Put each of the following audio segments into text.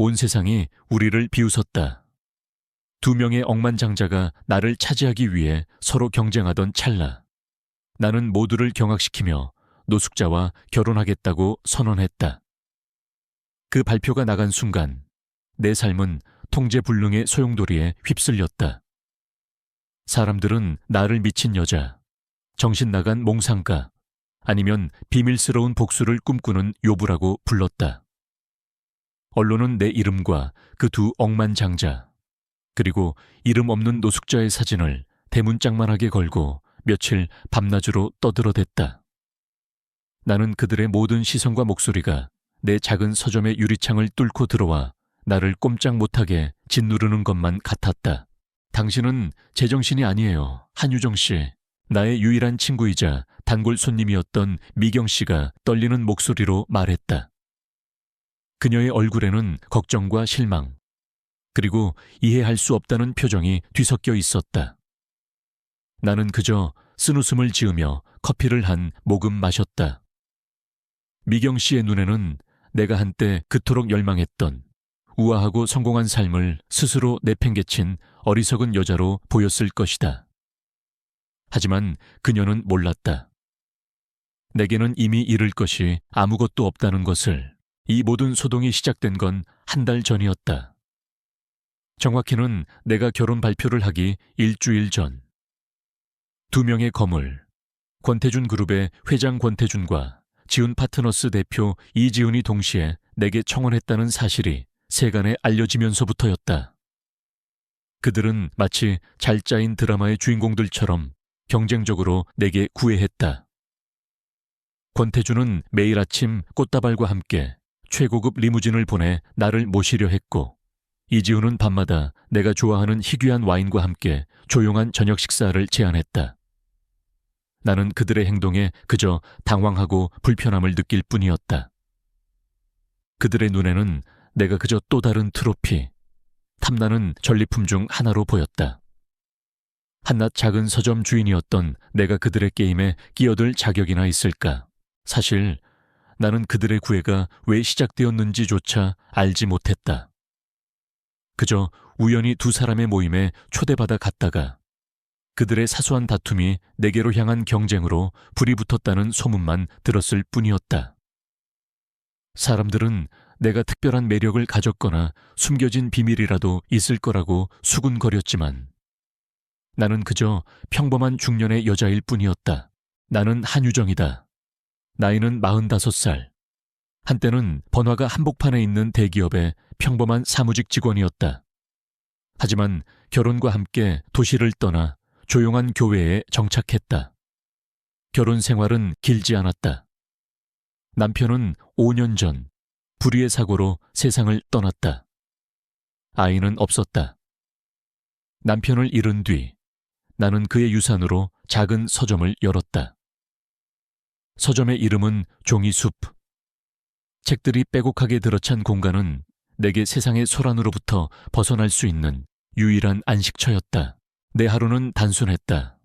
온 세상이 우리를 비웃었다. 두 명의 억만장자가 나를 차지하기 위해 서로 경쟁하던 찰나, 나는 모두를 경악시키며 노숙자와 결혼하겠다고 선언했다. 그 발표가 나간 순간 내 삶은 통제불능의 소용돌이에 휩쓸렸다. 사람들은 나를 미친 여자, 정신 나간 몽상가, 아니면 비밀스러운 복수를 꿈꾸는 요부라고 불렀다. 언론은 내 이름과 그 두 억만장자, 그리고 이름 없는 노숙자의 사진을 대문짝만하게 걸고 며칠 밤낮으로 떠들어댔다. 나는 그들의 모든 시선과 목소리가 내 작은 서점의 유리창을 뚫고 들어와 나를 꼼짝 못하게 짓누르는 것만 같았다. 당신은 제정신이 아니에요, 한유정 씨. 나의 유일한 친구이자 단골 손님이었던 미경 씨가 떨리는 목소리로 말했다. 그녀의 얼굴에는 걱정과 실망, 그리고 이해할 수 없다는 표정이 뒤섞여 있었다. 나는 그저 쓴웃음을 지으며 커피를 한 모금 마셨다. 미경 씨의 눈에는 내가 한때 그토록 열망했던 우아하고 성공한 삶을 스스로 내팽개친 어리석은 여자로 보였을 것이다. 하지만 그녀는 몰랐다. 내게는 이미 잃을 것이 아무것도 없다는 것을. 이 모든 소동이 시작된 건 한 달 전이었다. 정확히는 내가 결혼 발표를 하기 일주일 전. 두 명의 거물, 권태준 그룹의 회장 권태준과 지훈 파트너스 대표 이지훈이 동시에 내게 청혼했다는 사실이 세간에 알려지면서부터였다. 그들은 마치 잘 짜인 드라마의 주인공들처럼 경쟁적으로 내게 구애했다. 권태준은 매일 아침 꽃다발과 함께 최고급 리무진을 보내 나를 모시려 했고, 이지훈은 밤마다 내가 좋아하는 희귀한 와인과 함께 조용한 저녁 식사를 제안했다. 나는 그들의 행동에 그저 당황하고 불편함을 느낄 뿐이었다. 그들의 눈에는 내가 그저 또 다른 트로피, 탐나는 전리품 중 하나로 보였다. 한낱 작은 서점 주인이었던 내가 그들의 게임에 끼어들 자격이나 있을까? 사실 나는 그들의 구애가 왜 시작되었는지조차 알지 못했다. 그저 우연히 두 사람의 모임에 초대받아 갔다가 그들의 사소한 다툼이 내게로 향한 경쟁으로 불이 붙었다는 소문만 들었을 뿐이었다. 사람들은 내가 특별한 매력을 가졌거나 숨겨진 비밀이라도 있을 거라고 수군거렸지만 나는 그저 평범한 중년의 여자일 뿐이었다. 나는 한유정이다. 나이는 45살. 한때는 번화가 한복판에 있는 대기업의 평범한 사무직 직원이었다. 하지만 결혼과 함께 도시를 떠나 조용한 교회에 정착했다. 결혼 생활은 길지 않았다. 남편은 5년 전 불의의 사고로 세상을 떠났다. 아이는 없었다. 남편을 잃은 뒤 나는 그의 유산으로 작은 서점을 열었다. 서점의 이름은 종이숲. 책들이 빼곡하게 들어찬 공간은 내게 세상의 소란으로부터 벗어날 수 있는 유일한 안식처였다. 내 하루는 단순했다.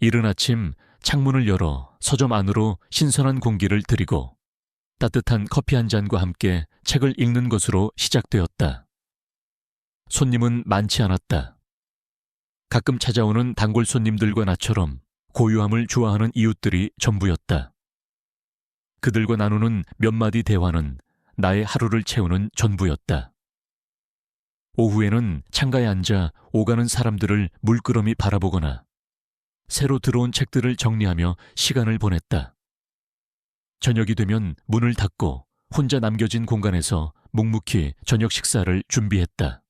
이른 아침 창문을 열어 서점 안으로 신선한 공기를 들이고 따뜻한 커피 한 잔과 함께 책을 읽는 것으로 시작되었다. 손님은 많지 않았다. 가끔 찾아오는 단골 손님들과 나처럼 고요함을 좋아하는 이웃들이 전부였다. 그들과 나누는 몇 마디 대화는 나의 하루를 채우는 전부였다. 오후에는 창가에 앉아 오가는 사람들을 물끄러미 바라보거나 새로 들어온 책들을 정리하며 시간을 보냈다. 저녁이 되면 문을 닫고 혼자 남겨진 공간에서 묵묵히 저녁 식사를 준비했다.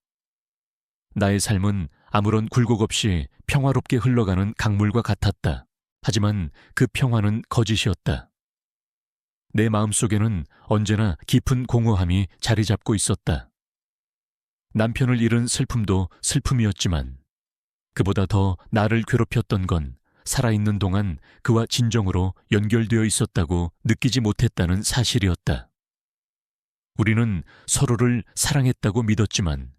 나의 삶은 아무런 굴곡 없이 평화롭게 흘러가는 강물과 같았다. 하지만 그 평화는 거짓이었다. 내 마음속에는 언제나 깊은 공허함이 자리 잡고 있었다. 남편을 잃은 슬픔도 슬픔이었지만 그보다 더 나를 괴롭혔던 건 살아있는 동안 그와 진정으로 연결되어 있었다고 느끼지 못했다는 사실이었다. 우리는 서로를 사랑했다고 믿었지만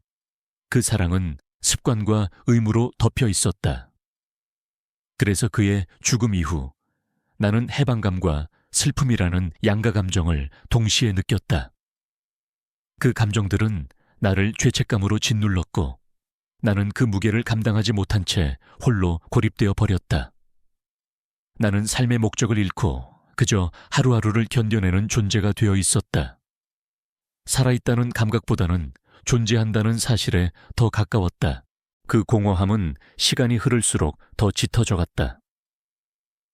그 사랑은 습관과 의무로 덮여 있었다. 그래서 그의 죽음 이후 나는 해방감과 슬픔이라는 양가 감정을 동시에 느꼈다. 그 감정들은 나를 죄책감으로 짓눌렀고 나는 그 무게를 감당하지 못한 채 홀로 고립되어 버렸다. 나는 삶의 목적을 잃고 그저 하루하루를 견뎌내는 존재가 되어 있었다. 살아있다는 감각보다는 존재한다는 사실에 더 가까웠다. 그 공허함은 시간이 흐를수록 더 짙어져 갔다.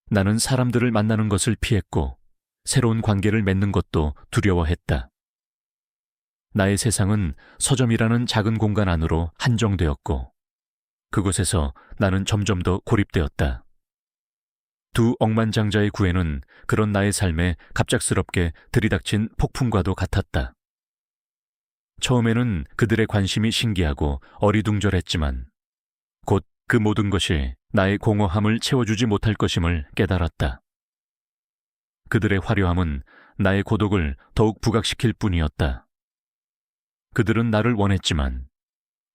나는 사람들을 만나는 것을 피했고 새로운 관계를 맺는 것도 두려워했다. 나의 세상은 서점이라는 작은 공간 안으로 한정되었고 그곳에서 나는 점점 더 고립되었다. 두 억만장자의 구애는 그런 나의 삶에 갑작스럽게 들이닥친 폭풍과도 같았다. 처음에는 그들의 관심이 신기하고 어리둥절했지만 곧 그 모든 것이 나의 공허함을 채워주지 못할 것임을 깨달았다. 그들의 화려함은 나의 고독을 더욱 부각시킬 뿐이었다. 그들은 나를 원했지만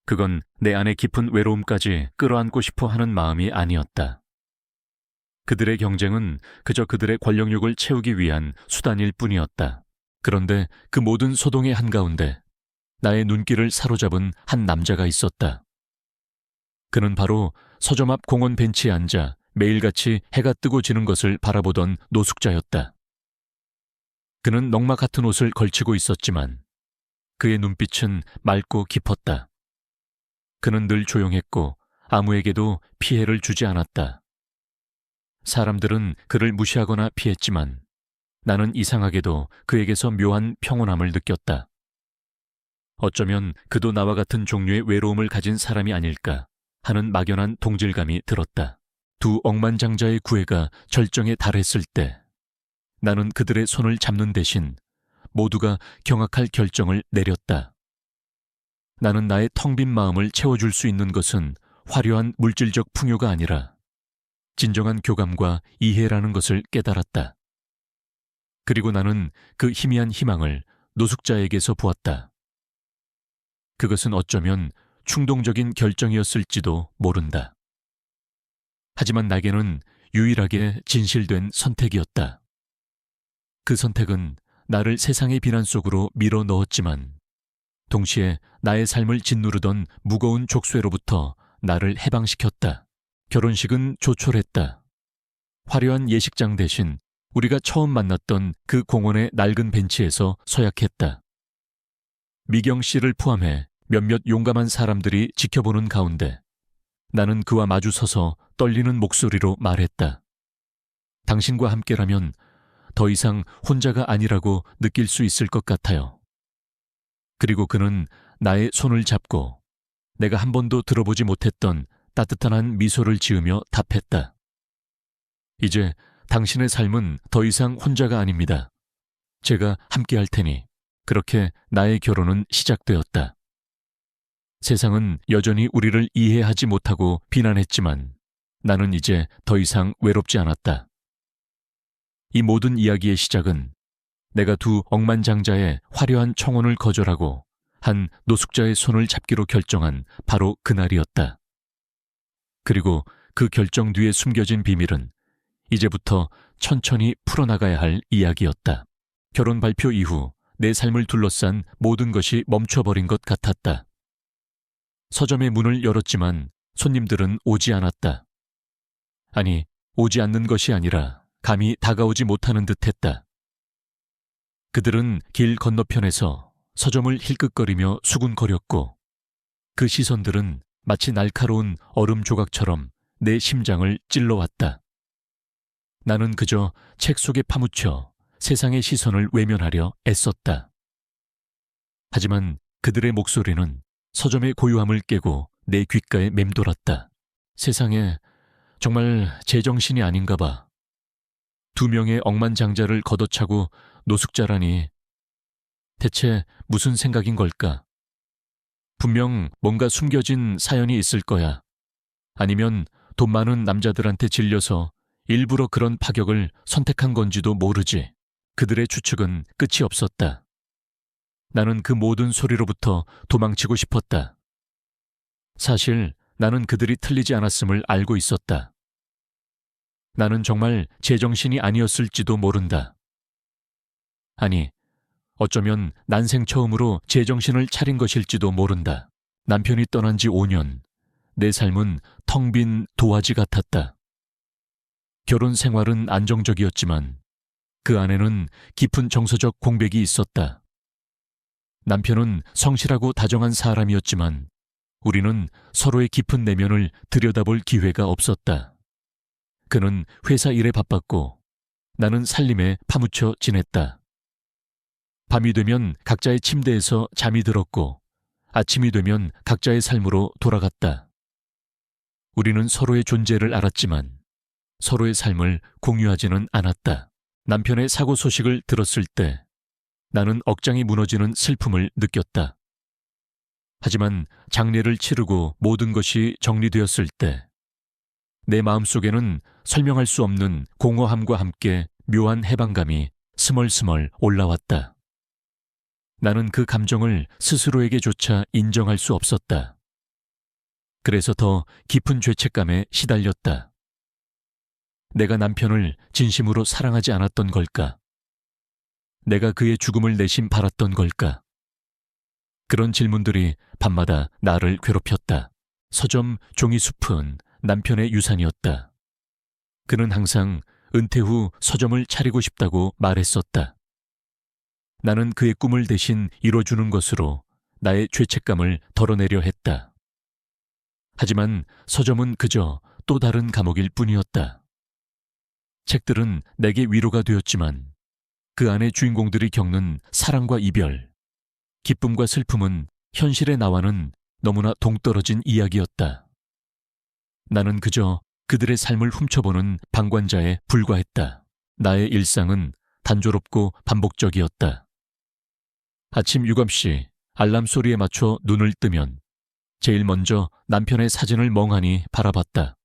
그건 내 안의 깊은 외로움까지 끌어안고 싶어 하는 마음이 아니었다. 그들의 경쟁은 그저 그들의 권력욕을 채우기 위한 수단일 뿐이었다. 그런데 그 모든 소동의 한가운데 나의 눈길을 사로잡은 한 남자가 있었다. 그는 바로 서점 앞 공원 벤치에 앉아 매일같이 해가 뜨고 지는 것을 바라보던 노숙자였다. 그는 넉마 같은 옷을 걸치고 있었지만 그의 눈빛은 맑고 깊었다. 그는 늘 조용했고 아무에게도 피해를 주지 않았다. 사람들은 그를 무시하거나 피했지만 나는 이상하게도 그에게서 묘한 평온함을 느꼈다. 어쩌면 그도 나와 같은 종류의 외로움을 가진 사람이 아닐까 하는 막연한 동질감이 들었다. 두 억만장자의 구애가 절정에 달했을 때 나는 그들의 손을 잡는 대신 모두가 경악할 결정을 내렸다. 나는 나의 텅 빈 마음을 채워줄 수 있는 것은 화려한 물질적 풍요가 아니라 진정한 교감과 이해라는 것을 깨달았다. 그리고 나는 그 희미한 희망을 노숙자에게서 보았다. 그것은 어쩌면 충동적인 결정이었을지도 모른다. 하지만 나에게는 유일하게 진실된 선택이었다. 그 선택은 나를 세상의 비난 속으로 밀어 넣었지만 동시에 나의 삶을 짓누르던 무거운 족쇄로부터 나를 해방시켰다. 결혼식은 조촐했다. 화려한 예식장 대신 우리가 처음 만났던 그 공원의 낡은 벤치에서 서약했다. 미경 씨를 포함해 몇몇 용감한 사람들이 지켜보는 가운데 나는 그와 마주서서 떨리는 목소리로 말했다. 당신과 함께라면 더 이상 혼자가 아니라고 느낄 수 있을 것 같아요. 그리고 그는 나의 손을 잡고 내가 한 번도 들어보지 못했던 따뜻한 한 미소를 지으며 답했다. 이제 당신의 삶은 더 이상 혼자가 아닙니다. 제가 함께할 테니. 그렇게 나의 결혼은 시작되었다. 세상은 여전히 우리를 이해하지 못하고 비난했지만 나는 이제 더 이상 외롭지 않았다. 이 모든 이야기의 시작은 내가 두 억만장자의 화려한 청혼을 거절하고 한 노숙자의 손을 잡기로 결정한 바로 그날이었다. 그리고 그 결정 뒤에 숨겨진 비밀은 이제부터 천천히 풀어나가야 할 이야기였다. 결혼 발표 이후 내 삶을 둘러싼 모든 것이 멈춰버린 것 같았다. 서점의 문을 열었지만 손님들은 오지 않았다. 아니, 오지 않는 것이 아니라 감히 다가오지 못하는 듯했다. 그들은 길 건너편에서 서점을 힐끗거리며 수군거렸고 그 시선들은 마치 날카로운 얼음 조각처럼 내 심장을 찔러왔다. 나는 그저 책 속에 파묻혀 세상의 시선을 외면하려 애썼다. 하지만 그들의 목소리는 서점의 고요함을 깨고 내 귓가에 맴돌았다. 세상에 정말 제정신이 아닌가 봐. 두 명의 억만장자를 걷어차고 노숙자라니. 대체 무슨 생각인 걸까? 분명 뭔가 숨겨진 사연이 있을 거야. 아니면 돈 많은 남자들한테 질려서 일부러 그런 파격을 선택한 건지도 모르지. 그들의 추측은 끝이 없었다. 나는 그 모든 소리로부터 도망치고 싶었다. 사실 나는 그들이 틀리지 않았음을 알고 있었다. 나는 정말 제정신이 아니었을지도 모른다. 아니, 어쩌면 난생 처음으로 제정신을 차린 것일지도 모른다. 남편이 떠난 지 5년, 내 삶은 텅 빈 도화지 같았다. 결혼 생활은 안정적이었지만 그 안에는 깊은 정서적 공백이 있었다. 남편은 성실하고 다정한 사람이었지만 우리는 서로의 깊은 내면을 들여다볼 기회가 없었다. 그는 회사 일에 바빴고 나는 살림에 파묻혀 지냈다. 밤이 되면 각자의 침대에서 잠이 들었고 아침이 되면 각자의 삶으로 돌아갔다. 우리는 서로의 존재를 알았지만 서로의 삶을 공유하지는 않았다. 남편의 사고 소식을 들었을 때 나는 억장이 무너지는 슬픔을 느꼈다. 하지만 장례를 치르고 모든 것이 정리되었을 때 내 마음속에는 설명할 수 없는 공허함과 함께 묘한 해방감이 스멀스멀 올라왔다. 나는 그 감정을 스스로에게조차 인정할 수 없었다. 그래서 더 깊은 죄책감에 시달렸다. 내가 남편을 진심으로 사랑하지 않았던 걸까? 내가 그의 죽음을 내심 바랐던 걸까? 그런 질문들이 밤마다 나를 괴롭혔다. 서점 종이숲은 남편의 유산이었다. 그는 항상 은퇴 후 서점을 차리고 싶다고 말했었다. 나는 그의 꿈을 대신 이뤄주는 것으로 나의 죄책감을 덜어내려 했다. 하지만 서점은 그저 또 다른 감옥일 뿐이었다. 책들은 내게 위로가 되었지만 그 안의 주인공들이 겪는 사랑과 이별, 기쁨과 슬픔은 현실의 나와는 너무나 동떨어진 이야기였다. 나는 그저 그들의 삶을 훔쳐보는 방관자에 불과했다. 나의 일상은 단조롭고 반복적이었다. 아침 유감시 알람 소리에 맞춰 눈을 뜨면 제일 먼저 남편의 사진을 멍하니 바라봤다.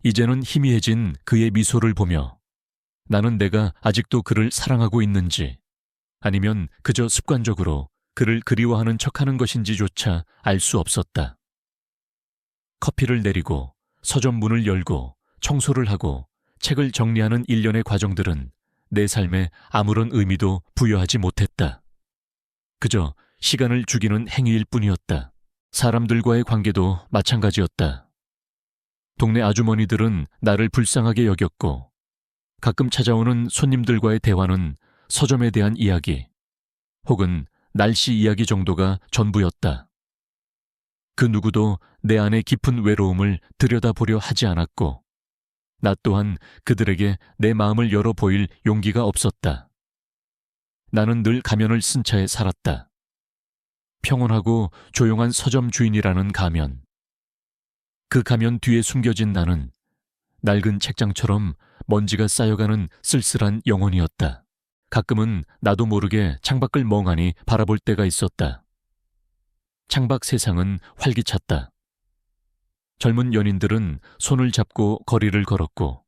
이제는 희미해진 그의 미소를 보며 나는 내가 아직도 그를 사랑하고 있는지 아니면 그저 습관적으로 그를 그리워하는 척하는 것인지조차 알 수 없었다. 커피를 내리고 서점 문을 열고 청소를 하고 책을 정리하는 일련의 과정들은 내 삶에 아무런 의미도 부여하지 못했다. 그저 시간을 죽이는 행위일 뿐이었다. 사람들과의 관계도 마찬가지였다. 동네 아주머니들은 나를 불쌍하게 여겼고 가끔 찾아오는 손님들과의 대화는 서점에 대한 이야기 혹은 날씨 이야기 정도가 전부였다. 그 누구도 내 안의 깊은 외로움을 들여다보려 하지 않았고 나 또한 그들에게 내 마음을 열어 보일 용기가 없었다. 나는 늘 가면을 쓴 채 살았다. 평온하고 조용한 서점 주인이라는 가면. 그 가면 뒤에 숨겨진 나는 낡은 책장처럼 먼지가 쌓여가는 쓸쓸한 영혼이었다. 가끔은 나도 모르게 창밖을 멍하니 바라볼 때가 있었다. 창밖 세상은 활기찼다. 젊은 연인들은 손을 잡고 거리를 걸었고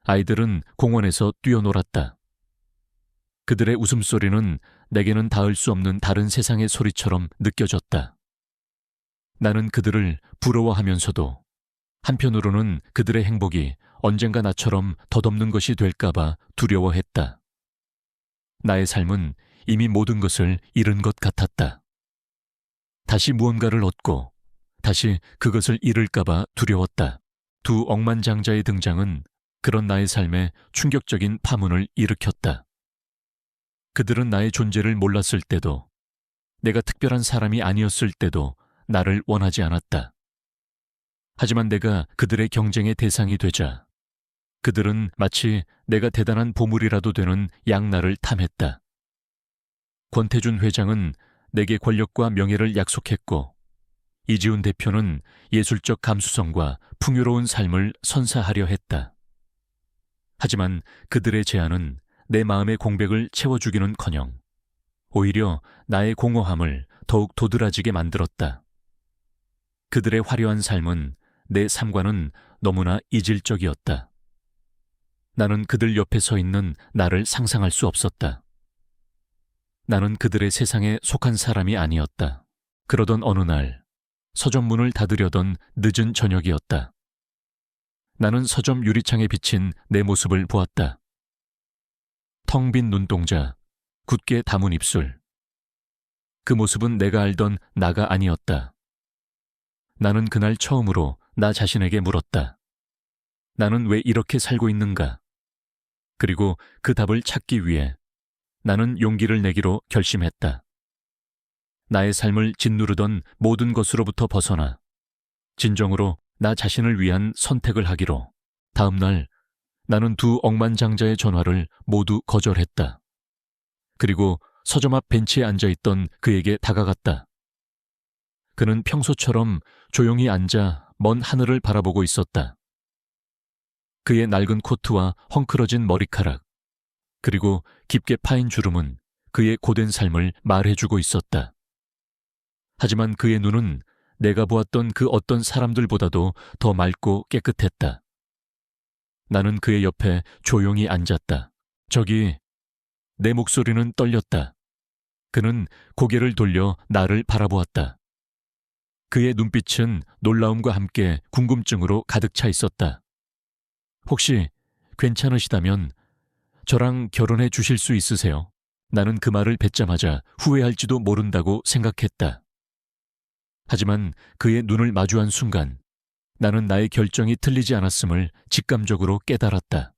아이들은 공원에서 뛰어놀았다. 그들의 웃음소리는 내게는 닿을 수 없는 다른 세상의 소리처럼 느껴졌다. 나는 그들을 부러워하면서도 한편으로는 그들의 행복이 언젠가 나처럼 덧없는 것이 될까봐 두려워했다. 나의 삶은 이미 모든 것을 잃은 것 같았다. 다시 무언가를 얻고 다시 그것을 잃을까봐 두려웠다. 두 억만장자의 등장은 그런 나의 삶에 충격적인 파문을 일으켰다. 그들은 나의 존재를 몰랐을 때도 내가 특별한 사람이 아니었을 때도 나를 원하지 않았다. 하지만 내가 그들의 경쟁의 대상이 되자 그들은 마치 내가 대단한 보물이라도 되는 양날을 탐했다. 권태준 회장은 내게 권력과 명예를 약속했고 이지훈 대표는 예술적 감수성과 풍요로운 삶을 선사하려 했다. 하지만 그들의 제안은 내 마음의 공백을 채워주기는커녕 오히려 나의 공허함을 더욱 도드라지게 만들었다. 그들의 화려한 삶은 내 삶과는 너무나 이질적이었다. 나는 그들 옆에 서 있는 나를 상상할 수 없었다. 나는 그들의 세상에 속한 사람이 아니었다. 그러던 어느 날 서점 문을 닫으려던 늦은 저녁이었다. 나는 서점 유리창에 비친 내 모습을 보았다. 텅 빈 눈동자, 굳게 담은 입술. 그 모습은 내가 알던 나가 아니었다. 나는 그날 처음으로 나 자신에게 물었다. 나는 왜 이렇게 살고 있는가? 그리고 그 답을 찾기 위해 나는 용기를 내기로 결심했다. 나의 삶을 짓누르던 모든 것으로부터 벗어나 진정으로 나 자신을 위한 선택을 하기로. 다음 날 나는 두 억만장자의 전화를 모두 거절했다. 그리고 서점 앞 벤치에 앉아있던 그에게 다가갔다. 그는 평소처럼 조용히 앉아 먼 하늘을 바라보고 있었다. 그의 낡은 코트와 헝클어진 머리카락, 그리고 깊게 파인 주름은 그의 고된 삶을 말해주고 있었다. 하지만 그의 눈은 내가 보았던 그 어떤 사람들보다도 더 맑고 깨끗했다. 나는 그의 옆에 조용히 앉았다. 내 목소리는 떨렸다. 그는 고개를 돌려 나를 바라보았다. 그의 눈빛은 놀라움과 함께 궁금증으로 가득 차 있었다. 혹시 괜찮으시다면 저랑 결혼해 주실 수 있으세요? 나는 그 말을 뱉자마자 후회할지도 모른다고 생각했다. 하지만 그의 눈을 마주한 순간 나는 나의 결정이 틀리지 않았음을 직감적으로 깨달았다.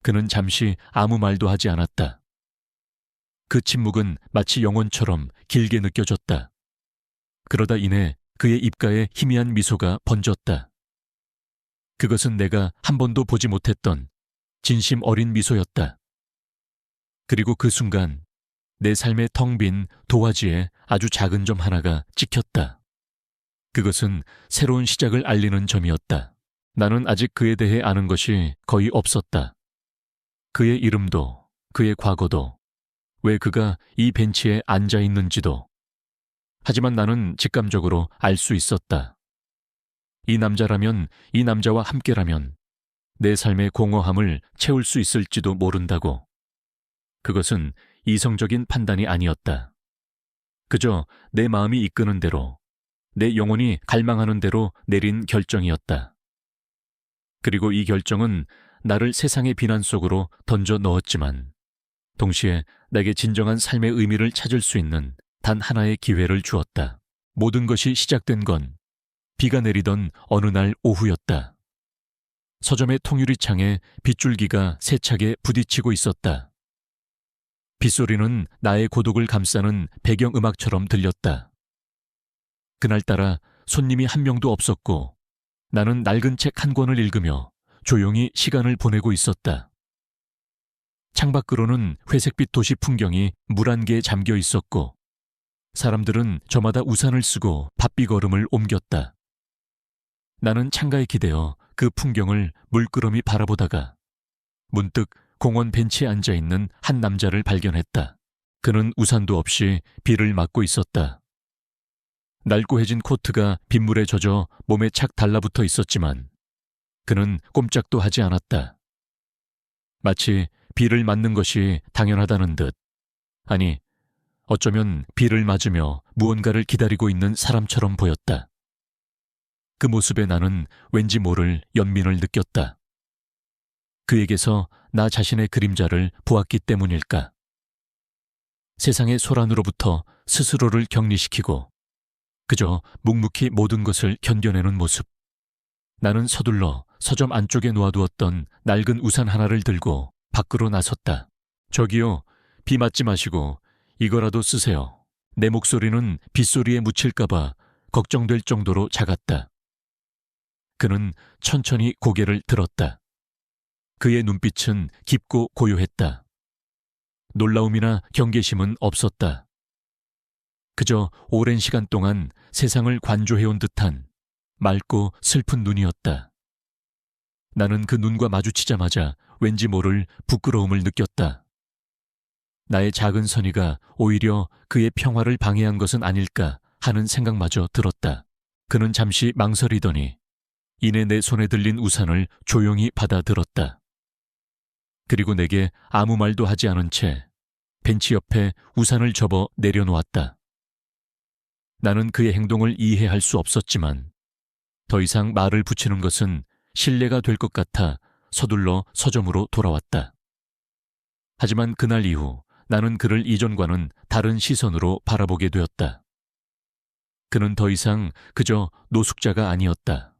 그는 잠시 아무 말도 하지 않았다. 그 침묵은 마치 영혼처럼 길게 느껴졌다. 그러다 이내 그의 입가에 희미한 미소가 번졌다. 그것은 내가 한 번도 보지 못했던 진심 어린 미소였다. 그리고 그 순간 내 삶의 텅 빈 도화지에 아주 작은 점 하나가 찍혔다. 그것은 새로운 시작을 알리는 점이었다. 나는 아직 그에 대해 아는 것이 거의 없었다. 그의 이름도, 그의 과거도, 왜 그가 이 벤치에 앉아 있는지도. 하지만 나는 직감적으로 알 수 있었다. 이 남자라면, 이 남자와 함께라면 내 삶의 공허함을 채울 수 있을지도 모른다고. 그것은 이성적인 판단이 아니었다. 그저 내 마음이 이끄는 대로, 내 영혼이 갈망하는 대로 내린 결정이었다. 그리고 이 결정은 나를 세상의 비난 속으로 던져 넣었지만 동시에 내게 진정한 삶의 의미를 찾을 수 있는 단 하나의 기회를 주었다. 모든 것이 시작된 건 비가 내리던 어느 날 오후였다. 서점의 통유리창에 빗줄기가 세차게 부딪히고 있었다. 빗소리는 나의 고독을 감싸는 배경음악처럼 들렸다. 그날따라 손님이 한 명도 없었고 나는 낡은 책 한 권을 읽으며 조용히 시간을 보내고 있었다. 창밖으로는 회색빛 도시 풍경이 물 안개에 잠겨 있었고 사람들은 저마다 우산을 쓰고 바삐 걸음을 옮겼다. 나는 창가에 기대어 그 풍경을 물끄러미 바라보다가 문득 공원 벤치에 앉아있는 한 남자를 발견했다. 그는 우산도 없이 비를 맞고 있었다. 낡고해진 코트가 빗물에 젖어 몸에 착 달라붙어 있었지만 그는 꼼짝도 하지 않았다. 마치 비를 맞는 것이 당연하다는 듯, 아니, 어쩌면 비를 맞으며 무언가를 기다리고 있는 사람처럼 보였다. 그 모습에 나는 왠지 모를 연민을 느꼈다. 그에게서 나 자신의 그림자를 보았기 때문일까? 세상의 소란으로부터 스스로를 격리시키고 그저 묵묵히 모든 것을 견뎌내는 모습. 나는 서둘러 서점 안쪽에 놓아두었던 낡은 우산 하나를 들고 밖으로 나섰다. 저기요, 비 맞지 마시고 이거라도 쓰세요. 내 목소리는 빗소리에 묻힐까봐 걱정될 정도로 작았다. 그는 천천히 고개를 들었다. 그의 눈빛은 깊고 고요했다. 놀라움이나 경계심은 없었다. 그저 오랜 시간 동안 세상을 관조해온 듯한 맑고 슬픈 눈이었다. 나는 그 눈과 마주치자마자 왠지 모를 부끄러움을 느꼈다. 나의 작은 선의가 오히려 그의 평화를 방해한 것은 아닐까 하는 생각마저 들었다. 그는 잠시 망설이더니 이내 내 손에 들린 우산을 조용히 받아들었다. 그리고 내게 아무 말도 하지 않은 채 벤치 옆에 우산을 접어 내려놓았다. 나는 그의 행동을 이해할 수 없었지만 더 이상 말을 붙이는 것은 실례가 될 것 같아 서둘러 서점으로 돌아왔다. 하지만 그날 이후 나는 그를 이전과는 다른 시선으로 바라보게 되었다. 그는 더 이상 그저 노숙자가 아니었다.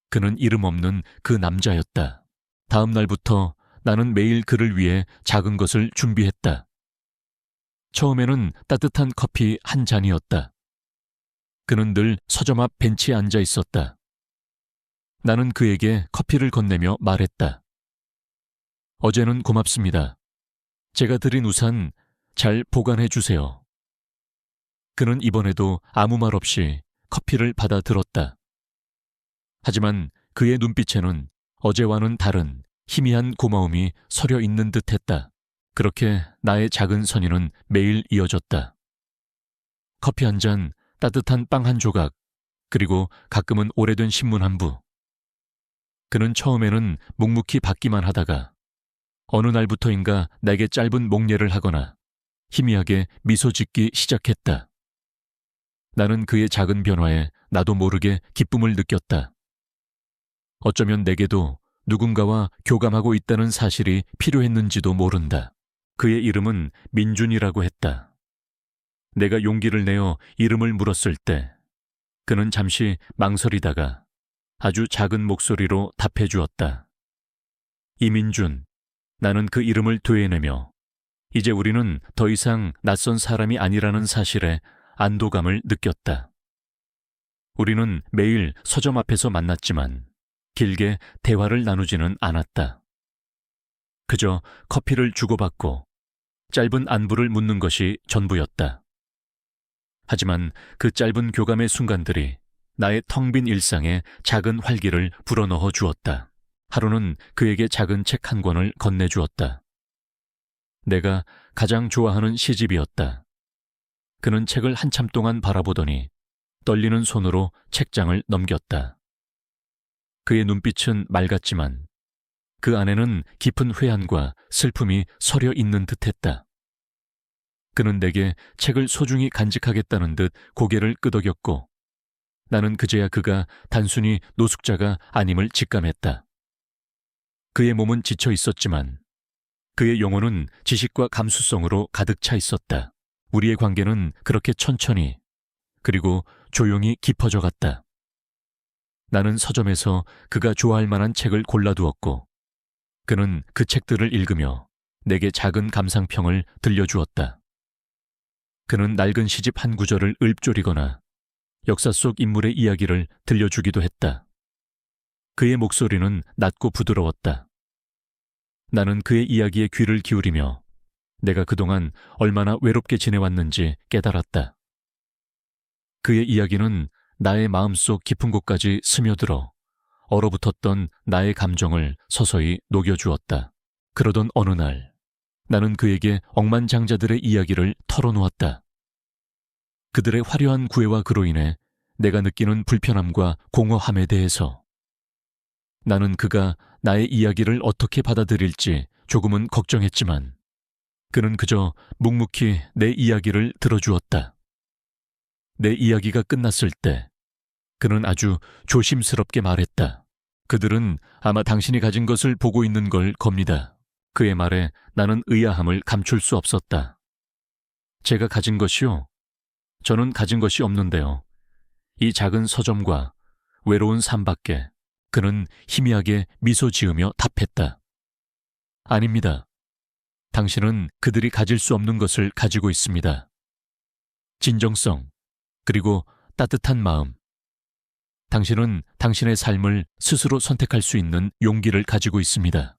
그는 이름 없는 그 남자였다. 다음 날부터 나는 매일 그를 위해 작은 것을 준비했다. 처음에는 따뜻한 커피 한 잔이었다. 그는 늘 서점 앞 벤치에 앉아 있었다. 나는 그에게 커피를 건네며 말했다. 어제는 고맙습니다. 제가 드린 우산 잘 보관해 주세요. 그는 이번에도 아무 말 없이 커피를 받아 들었다. 하지만 그의 눈빛에는 어제와는 다른 희미한 고마움이 서려 있는 듯했다. 그렇게 나의 작은 선의는 매일 이어졌다. 커피 한 잔, 따뜻한 빵 한 조각, 그리고 가끔은 오래된 신문 한 부. 그는 처음에는 묵묵히 받기만 하다가 어느 날부터인가 내게 짧은 목례를 하거나 희미하게 미소 짓기 시작했다. 나는 그의 작은 변화에 나도 모르게 기쁨을 느꼈다. 어쩌면 내게도 누군가와 교감하고 있다는 사실이 필요했는지도 모른다. 그의 이름은 민준이라고 했다. 내가 용기를 내어 이름을 물었을 때 그는 잠시 망설이다가 아주 작은 목소리로 답해 주었다. 이민준. 나는 그 이름을 되뇌며 이제 우리는 더 이상 낯선 사람이 아니라는 사실에 안도감을 느꼈다. 우리는 매일 서점 앞에서 만났지만 길게 대화를 나누지는 않았다. 그저 커피를 주고받고 짧은 안부를 묻는 것이 전부였다. 하지만 그 짧은 교감의 순간들이 나의 텅 빈 일상에 작은 활기를 불어넣어 주었다. 하루는 그에게 작은 책 한 권을 건네주었다. 내가 가장 좋아하는 시집이었다. 그는 책을 한참 동안 바라보더니 떨리는 손으로 책장을 넘겼다. 그의 눈빛은 맑았지만 그 안에는 깊은 회한과 슬픔이 서려 있는 듯했다. 그는 내게 책을 소중히 간직하겠다는 듯 고개를 끄덕였고 나는 그제야 그가 단순히 노숙자가 아님을 직감했다. 그의 몸은 지쳐 있었지만 그의 영혼은 지식과 감수성으로 가득 차 있었다. 우리의 관계는 그렇게 천천히 그리고 조용히 깊어져 갔다. 나는 서점에서 그가 좋아할 만한 책을 골라두었고 그는 그 책들을 읽으며 내게 작은 감상평을 들려주었다. 그는 낡은 시집 한 구절을 읊조리거나 역사 속 인물의 이야기를 들려주기도 했다. 그의 목소리는 낮고 부드러웠다. 나는 그의 이야기에 귀를 기울이며 내가 그동안 얼마나 외롭게 지내왔는지 깨달았다. 그의 이야기는 나의 마음속 깊은 곳까지 스며들어 얼어붙었던 나의 감정을 서서히 녹여주었다. 그러던 어느 날 나는 그에게 억만장자들의 이야기를 털어놓았다. 그들의 화려한 구애와 그로 인해 내가 느끼는 불편함과 공허함에 대해서. 나는 그가 나의 이야기를 어떻게 받아들일지 조금은 걱정했지만 그는 그저 묵묵히 내 이야기를 들어주었다. 내 이야기가 끝났을 때 그는 아주 조심스럽게 말했다. 그들은 아마 당신이 가진 것을 보고 있는 걸 겁니다. 그의 말에 나는 의아함을 감출 수 없었다. 제가 가진 것이요? 저는 가진 것이 없는데요. 이 작은 서점과 외로운 삶밖에. 그는 희미하게 미소 지으며 답했다. 아닙니다. 당신은 그들이 가질 수 없는 것을 가지고 있습니다. 진정성, 그리고 따뜻한 마음. 당신은 당신의 삶을 스스로 선택할 수 있는 용기를 가지고 있습니다.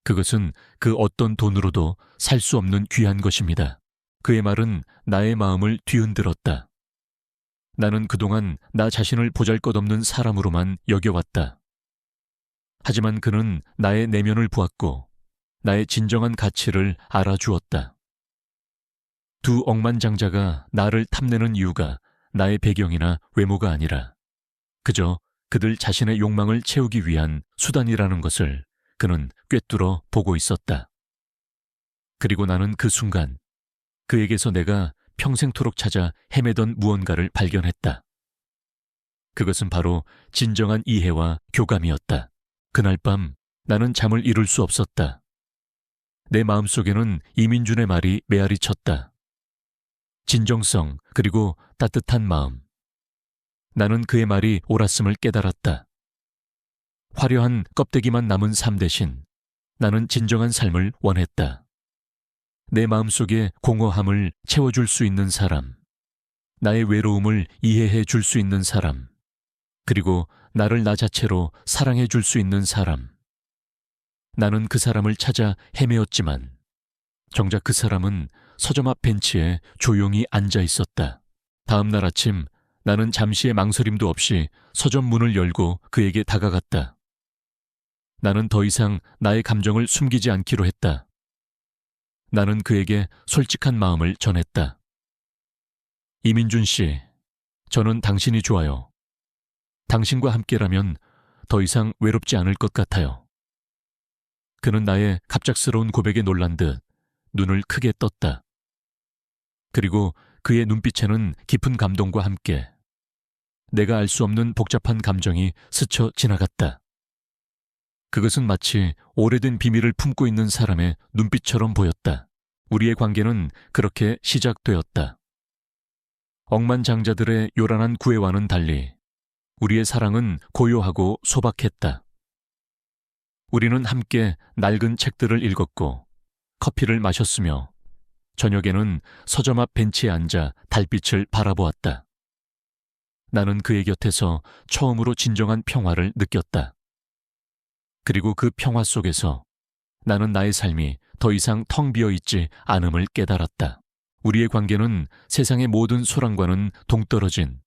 그것은 그 어떤 돈으로도 살 수 없는 귀한 것입니다. 그의 말은 나의 마음을 뒤흔들었다. 나는 그동안 나 자신을 보잘것없는 사람으로만 여겨왔다. 하지만 그는 나의 내면을 보았고 나의 진정한 가치를 알아주었다. 두 억만장자가 나를 탐내는 이유가 나의 배경이나 외모가 아니라 그저 그들 자신의 욕망을 채우기 위한 수단이라는 것을 그는 꿰뚫어 보고 있었다. 그리고 나는 그 순간 그에게서 내가 평생토록 찾아 헤매던 무언가를 발견했다. 그것은 바로 진정한 이해와 교감이었다. 그날 밤 나는 잠을 이룰 수 없었다. 내 마음속에는 이민준의 말이 메아리 쳤다. 진정성 그리고 따뜻한 마음. 나는 그의 말이 옳았음을 깨달았다. 화려한 껍데기만 남은 삶 대신 나는 진정한 삶을 원했다. 내 마음속의 공허함을 채워줄 수 있는 사람, 나의 외로움을 이해해 줄 수 있는 사람, 그리고 나를 나 자체로 사랑해 줄 수 있는 사람. 나는 그 사람을 찾아 헤매었지만 정작 그 사람은 서점 앞 벤치에 조용히 앉아 있었다. 다음 날 아침 나는 잠시의 망설임도 없이 서점 문을 열고 그에게 다가갔다. 나는 더 이상 나의 감정을 숨기지 않기로 했다. 나는 그에게 솔직한 마음을 전했다. 이민준 씨, 저는 당신이 좋아요. 당신과 함께라면 더 이상 외롭지 않을 것 같아요. 그는 나의 갑작스러운 고백에 놀란 듯 눈을 크게 떴다. 그리고 그의 눈빛에는 깊은 감동과 함께 내가 알 수 없는 복잡한 감정이 스쳐 지나갔다. 그것은 마치 오래된 비밀을 품고 있는 사람의 눈빛처럼 보였다. 우리의 관계는 그렇게 시작되었다. 억만장자들의 요란한 구애와는 달리 우리의 사랑은 고요하고 소박했다. 우리는 함께 낡은 책들을 읽었고 커피를 마셨으며 저녁에는 서점 앞 벤치에 앉아 달빛을 바라보았다. 나는 그의 곁에서 처음으로 진정한 평화를 느꼈다. 그리고 그 평화 속에서 나는 나의 삶이 더 이상 텅 비어 있지 않음을 깨달았다. 우리의 관계는 세상의 모든 소란과는 동떨어진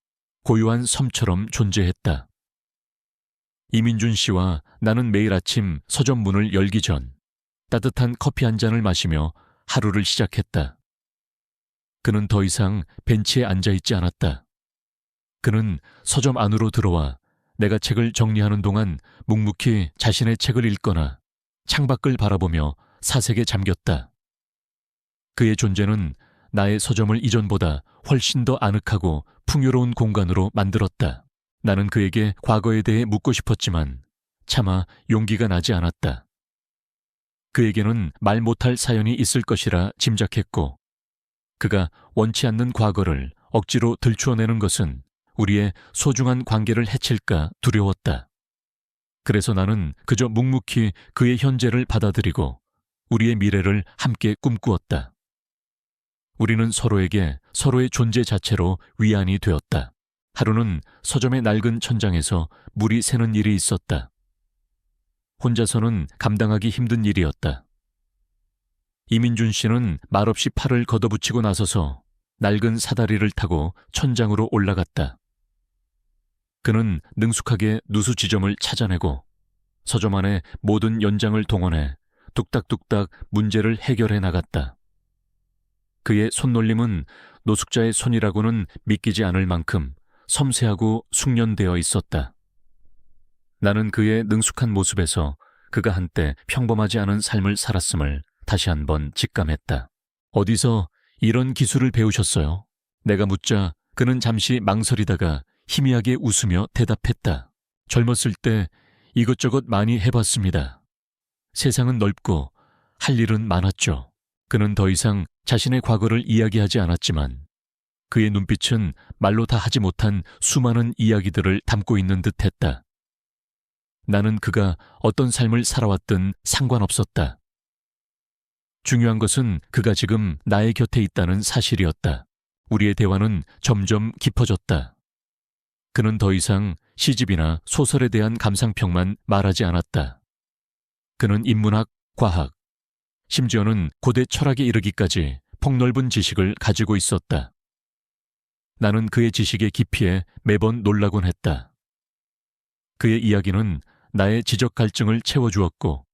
고요한 섬처럼 존재했다. 이민준 씨와 나는 매일 아침 서점 문을 열기 전 따뜻한 커피 한 잔을 마시며 하루를 시작했다. 그는 더 이상 벤치에 앉아 있지 않았다. 그는 서점 안으로 들어와 내가 책을 정리하는 동안 묵묵히 자신의 책을 읽거나 창밖을 바라보며 사색에 잠겼다. 그의 존재는 나의 서점을 이전보다 훨씬 더 아늑하고 풍요로운 공간으로 만들었다. 나는 그에게 과거에 대해 묻고 싶었지만 차마 용기가 나지 않았다. 그에게는 말 못할 사연이 있을 것이라 짐작했고 그가 원치 않는 과거를 억지로 들추어내는 것은 우리의 소중한 관계를 해칠까 두려웠다. 그래서 나는 그저 묵묵히 그의 현재를 받아들이고 우리의 미래를 함께 꿈꾸었다. 우리는 서로에게 서로의 존재 자체로 위안이 되었다. 하루는 서점의 낡은 천장에서 물이 새는 일이 있었다. 혼자서는 감당하기 힘든 일이었다. 이민준 씨는 말없이 팔을 걷어붙이고 나서서 낡은 사다리를 타고 천장으로 올라갔다. 그는 능숙하게 누수 지점을 찾아내고 서점 안의 모든 연장을 동원해 뚝딱뚝딱 문제를 해결해 나갔다. 그의 손놀림은 노숙자의 손이라고는 믿기지 않을 만큼 섬세하고 숙련되어 있었다. 나는 그의 능숙한 모습에서 그가 한때 평범하지 않은 삶을 살았음을 다시 한번 직감했다. 어디서 이런 기술을 배우셨어요? 내가 묻자 그는 잠시 망설이다가 희미하게 웃으며 대답했다. 젊었을 때 이것저것 많이 해봤습니다. 세상은 넓고 할 일은 많았죠. 그는 더 이상 자신의 과거를 이야기하지 않았지만 그의 눈빛은 말로 다 하지 못한 수많은 이야기들을 담고 있는 듯했다. 나는 그가 어떤 삶을 살아왔든 상관없었다. 중요한 것은 그가 지금 나의 곁에 있다는 사실이었다. 우리의 대화는 점점 깊어졌다. 그는 더 이상 시집이나 소설에 대한 감상평만 말하지 않았다. 그는 인문학, 과학, 심지어는 고대 철학에 이르기까지 폭넓은 지식을 가지고 있었다. 나는 그의 지식의 깊이에 매번 놀라곤 했다. 그의 이야기는 나의 지적 갈증을 채워주었고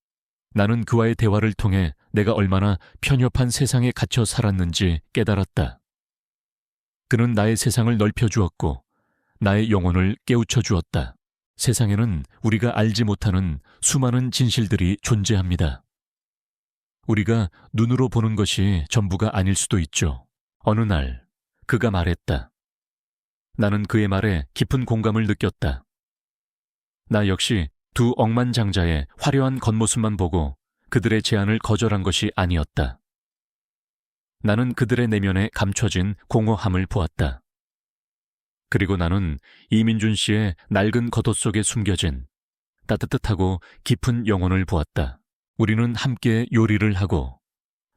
나는 그와의 대화를 통해 내가 얼마나 편협한 세상에 갇혀 살았는지 깨달았다. 그는 나의 세상을 넓혀주었고 나의 영혼을 깨우쳐 주었다. 세상에는 우리가 알지 못하는 수많은 진실들이 존재합니다. 우리가 눈으로 보는 것이 전부가 아닐 수도 있죠. 어느 날 그가 말했다. 나는 그의 말에 깊은 공감을 느꼈다. 나 역시 두 억만장자의 화려한 겉모습만 보고 그들의 제안을 거절한 것이 아니었다. 나는 그들의 내면에 감춰진 공허함을 보았다. 그리고 나는 이민준 씨의 낡은 겉옷 속에 숨겨진 따뜻하고 깊은 영혼을 보았다. 우리는 함께 요리를 하고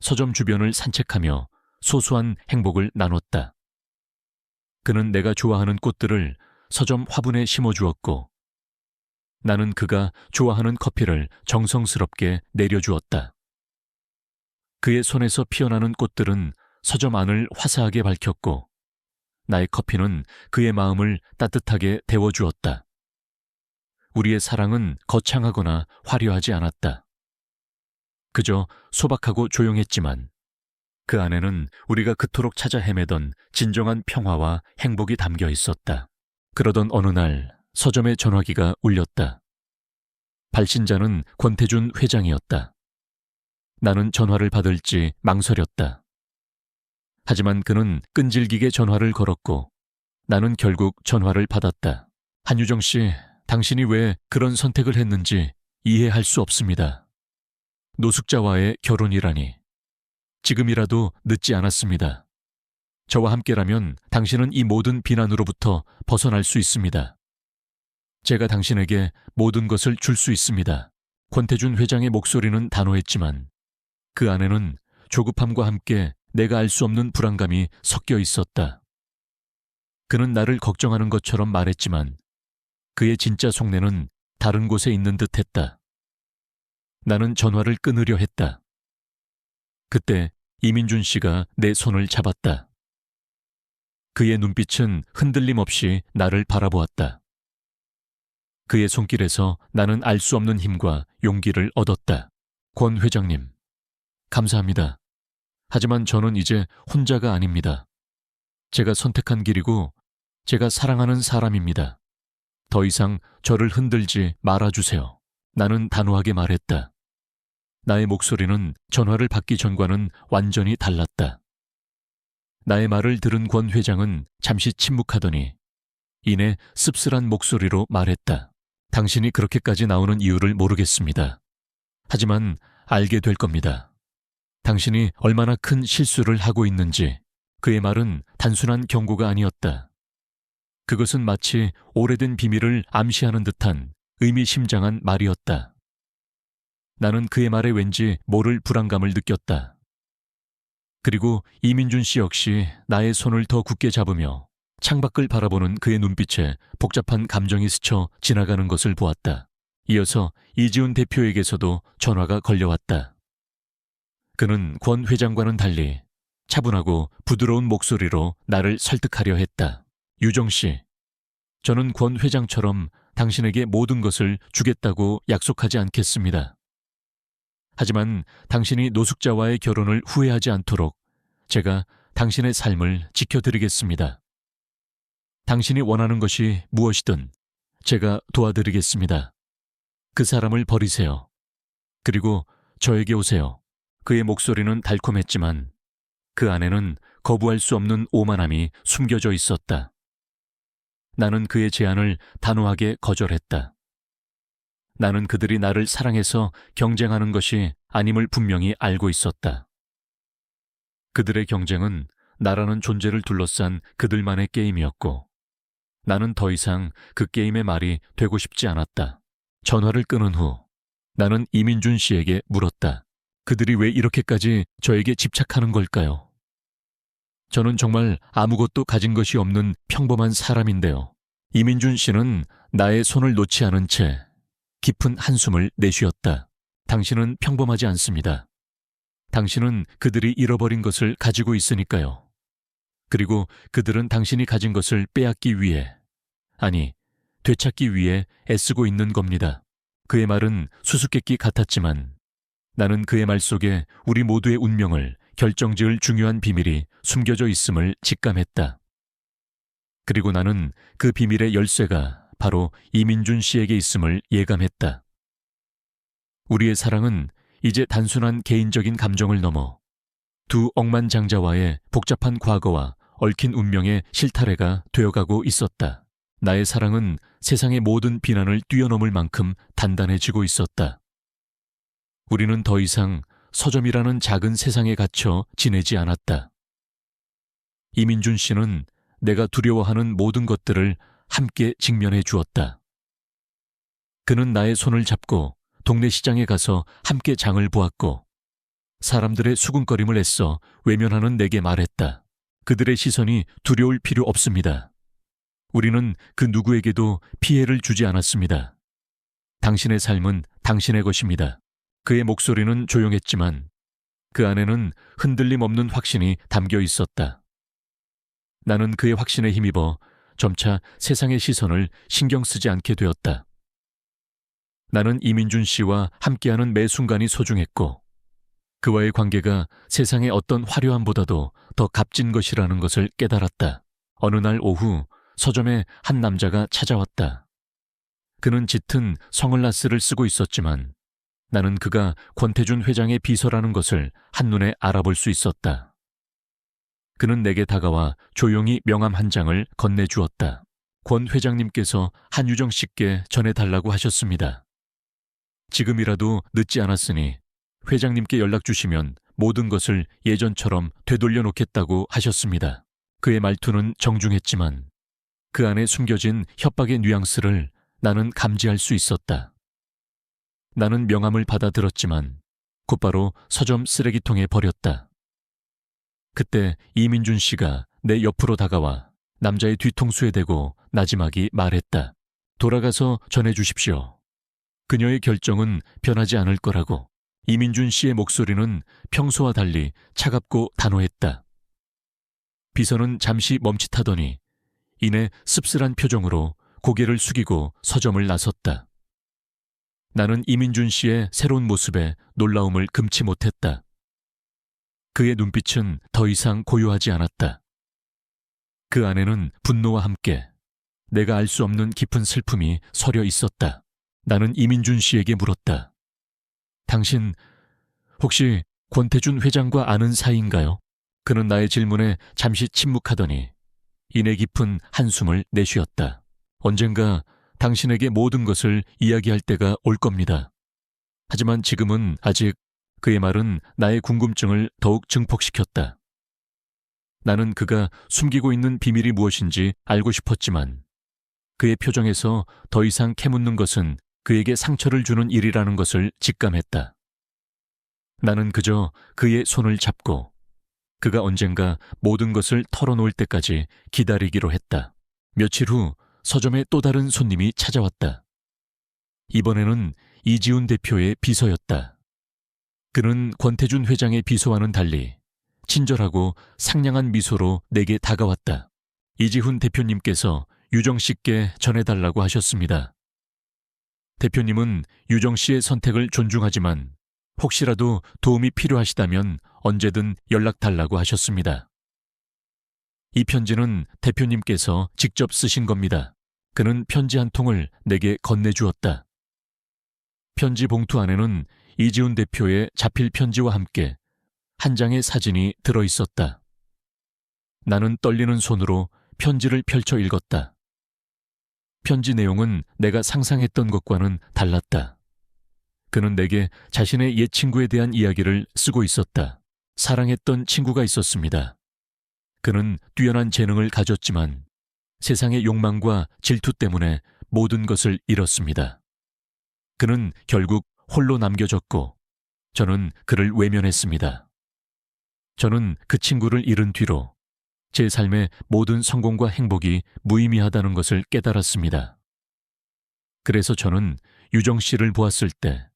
서점 주변을 산책하며 소소한 행복을 나눴다. 그는 내가 좋아하는 꽃들을 서점 화분에 심어주었고, 나는 그가 좋아하는 커피를 정성스럽게 내려주었다. 그의 손에서 피어나는 꽃들은 서점 안을 화사하게 밝혔고, 나의 커피는 그의 마음을 따뜻하게 데워주었다. 우리의 사랑은 거창하거나 화려하지 않았다. 그저 소박하고 조용했지만 그 안에는 우리가 그토록 찾아 헤매던 진정한 평화와 행복이 담겨 있었다. 그러던 어느 날 서점의 전화기가 울렸다. 발신자는 권태준 회장이었다. 나는 전화를 받을지 망설였다. 하지만 그는 끈질기게 전화를 걸었고 나는 결국 전화를 받았다. 한유정 씨, 당신이 왜 그런 선택을 했는지 이해할 수 없습니다. 노숙자와의 결혼이라니. 지금이라도 늦지 않았습니다. 저와 함께라면 당신은 이 모든 비난으로부터 벗어날 수 있습니다. 제가 당신에게 모든 것을 줄 수 있습니다. 권태준 회장의 목소리는 단호했지만 그 안에는 조급함과 함께 내가 알 수 없는 불안감이 섞여 있었다. 그는 나를 걱정하는 것처럼 말했지만 그의 진짜 속내는 다른 곳에 있는 듯했다. 나는 전화를 끊으려 했다. 그때 이민준 씨가 내 손을 잡았다. 그의 눈빛은 흔들림 없이 나를 바라보았다. 그의 손길에서 나는 알 수 없는 힘과 용기를 얻었다. 권 회장님, 감사합니다. 하지만 저는 이제 혼자가 아닙니다. 제가 선택한 길이고 제가 사랑하는 사람입니다. 더 이상 저를 흔들지 말아주세요. 나는 단호하게 말했다. 나의 목소리는 전화를 받기 전과는 완전히 달랐다. 나의 말을 들은 권 회장은 잠시 침묵하더니 이내 씁쓸한 목소리로 말했다. 당신이 그렇게까지 나오는 이유를 모르겠습니다. 하지만 알게 될 겁니다. 당신이 얼마나 큰 실수를 하고 있는지. 그의 말은 단순한 경고가 아니었다. 그것은 마치 오래된 비밀을 암시하는 듯한 의미심장한 말이었다. 나는 그의 말에 왠지 모를 불안감을 느꼈다. 그리고 이민준 씨 역시 나의 손을 더 굳게 잡으며 창밖을 바라보는 그의 눈빛에 복잡한 감정이 스쳐 지나가는 것을 보았다. 이어서 이지훈 대표에게서도 전화가 걸려왔다. 그는 권 회장과는 달리 차분하고 부드러운 목소리로 나를 설득하려 했다. 유정 씨, 저는 권 회장처럼 당신에게 모든 것을 주겠다고 약속하지 않겠습니다. 하지만 당신이 노숙자와의 결혼을 후회하지 않도록 제가 당신의 삶을 지켜드리겠습니다. 당신이 원하는 것이 무엇이든 제가 도와드리겠습니다. 그 사람을 버리세요. 그리고 저에게 오세요. 그의 목소리는 달콤했지만 그 안에는 거부할 수 없는 오만함이 숨겨져 있었다. 나는 그의 제안을 단호하게 거절했다. 나는 그들이 나를 사랑해서 경쟁하는 것이 아님을 분명히 알고 있었다. 그들의 경쟁은 나라는 존재를 둘러싼 그들만의 게임이었고 나는 더 이상 그 게임의 말이 되고 싶지 않았다. 전화를 끊은 후 나는 이민준 씨에게 물었다. 그들이 왜 이렇게까지 저에게 집착하는 걸까요? 저는 정말 아무것도 가진 것이 없는 평범한 사람인데요. 이민준 씨는 나의 손을 놓지 않은 채 깊은 한숨을 내쉬었다. 당신은 평범하지 않습니다. 당신은 그들이 잃어버린 것을 가지고 있으니까요. 그리고 그들은 당신이 가진 것을 빼앗기 위해, 아니, 되찾기 위해 애쓰고 있는 겁니다. 그의 말은 수수께끼 같았지만 나는 그의 말 속에 우리 모두의 운명을 결정지을 중요한 비밀이 숨겨져 있음을 직감했다. 그리고 나는 그 비밀의 열쇠가 바로 이민준 씨에게 있음을 예감했다. 우리의 사랑은 이제 단순한 개인적인 감정을 넘어 두 억만장자와의 복잡한 과거와 얽힌 운명의 실타래가 되어가고 있었다. 나의 사랑은 세상의 모든 비난을 뛰어넘을 만큼 단단해지고 있었다. 우리는 더 이상 서점이라는 작은 세상에 갇혀 지내지 않았다. 이민준 씨는 내가 두려워하는 모든 것들을 함께 직면해 주었다. 그는 나의 손을 잡고 동네 시장에 가서 함께 장을 보았고 사람들의 수군거림을 애써 외면하는 내게 말했다. 그들의 시선이 두려울 필요 없습니다. 우리는 그 누구에게도 피해를 주지 않았습니다. 당신의 삶은 당신의 것입니다. 그의 목소리는 조용했지만 그 안에는 흔들림 없는 확신이 담겨 있었다. 나는 그의 확신에 힘입어 점차 세상의 시선을 신경 쓰지 않게 되었다. 나는 이민준 씨와 함께하는 매 순간이 소중했고 그와의 관계가 세상의 어떤 화려함보다도 더 값진 것이라는 것을 깨달았다. 어느 날 오후 서점에 한 남자가 찾아왔다. 그는 짙은 선글라스를 쓰고 있었지만 나는 그가 권태준 회장의 비서라는 것을 한눈에 알아볼 수 있었다. 그는 내게 다가와 조용히 명함 한 장을 건네주었다. 권 회장님께서 한유정 씨께 전해달라고 하셨습니다. 지금이라도 늦지 않았으니 회장님께 연락 주시면 모든 것을 예전처럼 되돌려 놓겠다고 하셨습니다. 그의 말투는 정중했지만 그 안에 숨겨진 협박의 뉘앙스를 나는 감지할 수 있었다. 나는 명함을 받아들었지만 곧바로 서점 쓰레기통에 버렸다. 그때 이민준 씨가 내 옆으로 다가와 남자의 뒤통수에 대고 나지막이 말했다. 돌아가서 전해주십시오. 그녀의 결정은 변하지 않을 거라고. 이민준 씨의 목소리는 평소와 달리 차갑고 단호했다. 비서는 잠시 멈칫하더니 이내 씁쓸한 표정으로 고개를 숙이고 서점을 나섰다. 나는 이민준 씨의 새로운 모습에 놀라움을 금치 못했다. 그의 눈빛은 더 이상 고요하지 않았다. 그 안에는 분노와 함께 내가 알 수 없는 깊은 슬픔이 서려 있었다. 나는 이민준 씨에게 물었다. 당신 혹시 권태준 회장과 아는 사이인가요? 그는 나의 질문에 잠시 침묵하더니 이내 깊은 한숨을 내쉬었다. 언젠가 당신에게 모든 것을 이야기할 때가 올 겁니다. 하지만 지금은 아직. 그의 말은 나의 궁금증을 더욱 증폭시켰다. 나는 그가 숨기고 있는 비밀이 무엇인지 알고 싶었지만 그의 표정에서 더 이상 캐묻는 것은 그에게 상처를 주는 일이라는 것을 직감했다. 나는 그저 그의 손을 잡고 그가 언젠가 모든 것을 털어놓을 때까지 기다리기로 했다. 며칠 후 서점에 또 다른 손님이 찾아왔다. 이번에는 이지훈 대표의 비서였다. 그는 권태준 회장의 비서와는 달리 친절하고 상냥한 미소로 내게 다가왔다. 이지훈 대표님께서 유정 씨께 전해달라고 하셨습니다. 대표님은 유정 씨의 선택을 존중하지만 혹시라도 도움이 필요하시다면 언제든 연락 달라고 하셨습니다. 이 편지는 대표님께서 직접 쓰신 겁니다. 그는 편지 한 통을 내게 건네주었다. 편지 봉투 안에는 이지훈 대표의 자필 편지와 함께 한 장의 사진이 들어있었다. 나는 떨리는 손으로 편지를 펼쳐 읽었다. 편지 내용은 내가 상상했던 것과는 달랐다. 그는 내게 자신의 옛 친구에 대한 이야기를 쓰고 있었다. 사랑했던 친구가 있었습니다. 그는 뛰어난 재능을 가졌지만 세상의 욕망과 질투 때문에 모든 것을 잃었습니다. 그는 결국 홀로 남겨졌고 저는 그를 외면했습니다. 저는 그 친구를 잃은 뒤로 제 삶의 모든 성공과 행복이 무의미하다는 것을 깨달았습니다. 그래서 저는 유정 씨를 보았을 때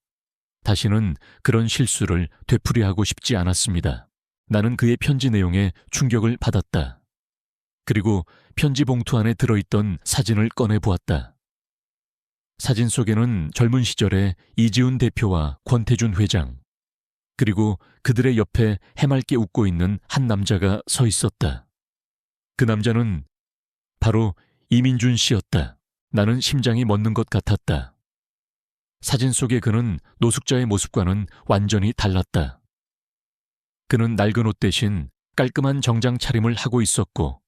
다시는 그런 실수를 되풀이하고 싶지 않았습니다. 나는 그의 편지 내용에 충격을 받았다. 그리고 편지 봉투 안에 들어있던 사진을 꺼내 보았다. 사진 속에는 젊은 시절의 이지훈 대표와 권태준 회장, 그리고 그들의 옆에 해맑게 웃고 있는 한 남자가 서 있었다. 그 남자는 바로 이민준 씨였다. 나는 심장이 멎는 것 같았다. 사진 속의 그는 노숙자의 모습과는 완전히 달랐다. 그는 낡은 옷 대신 깔끔한 정장 차림을 하고 있었고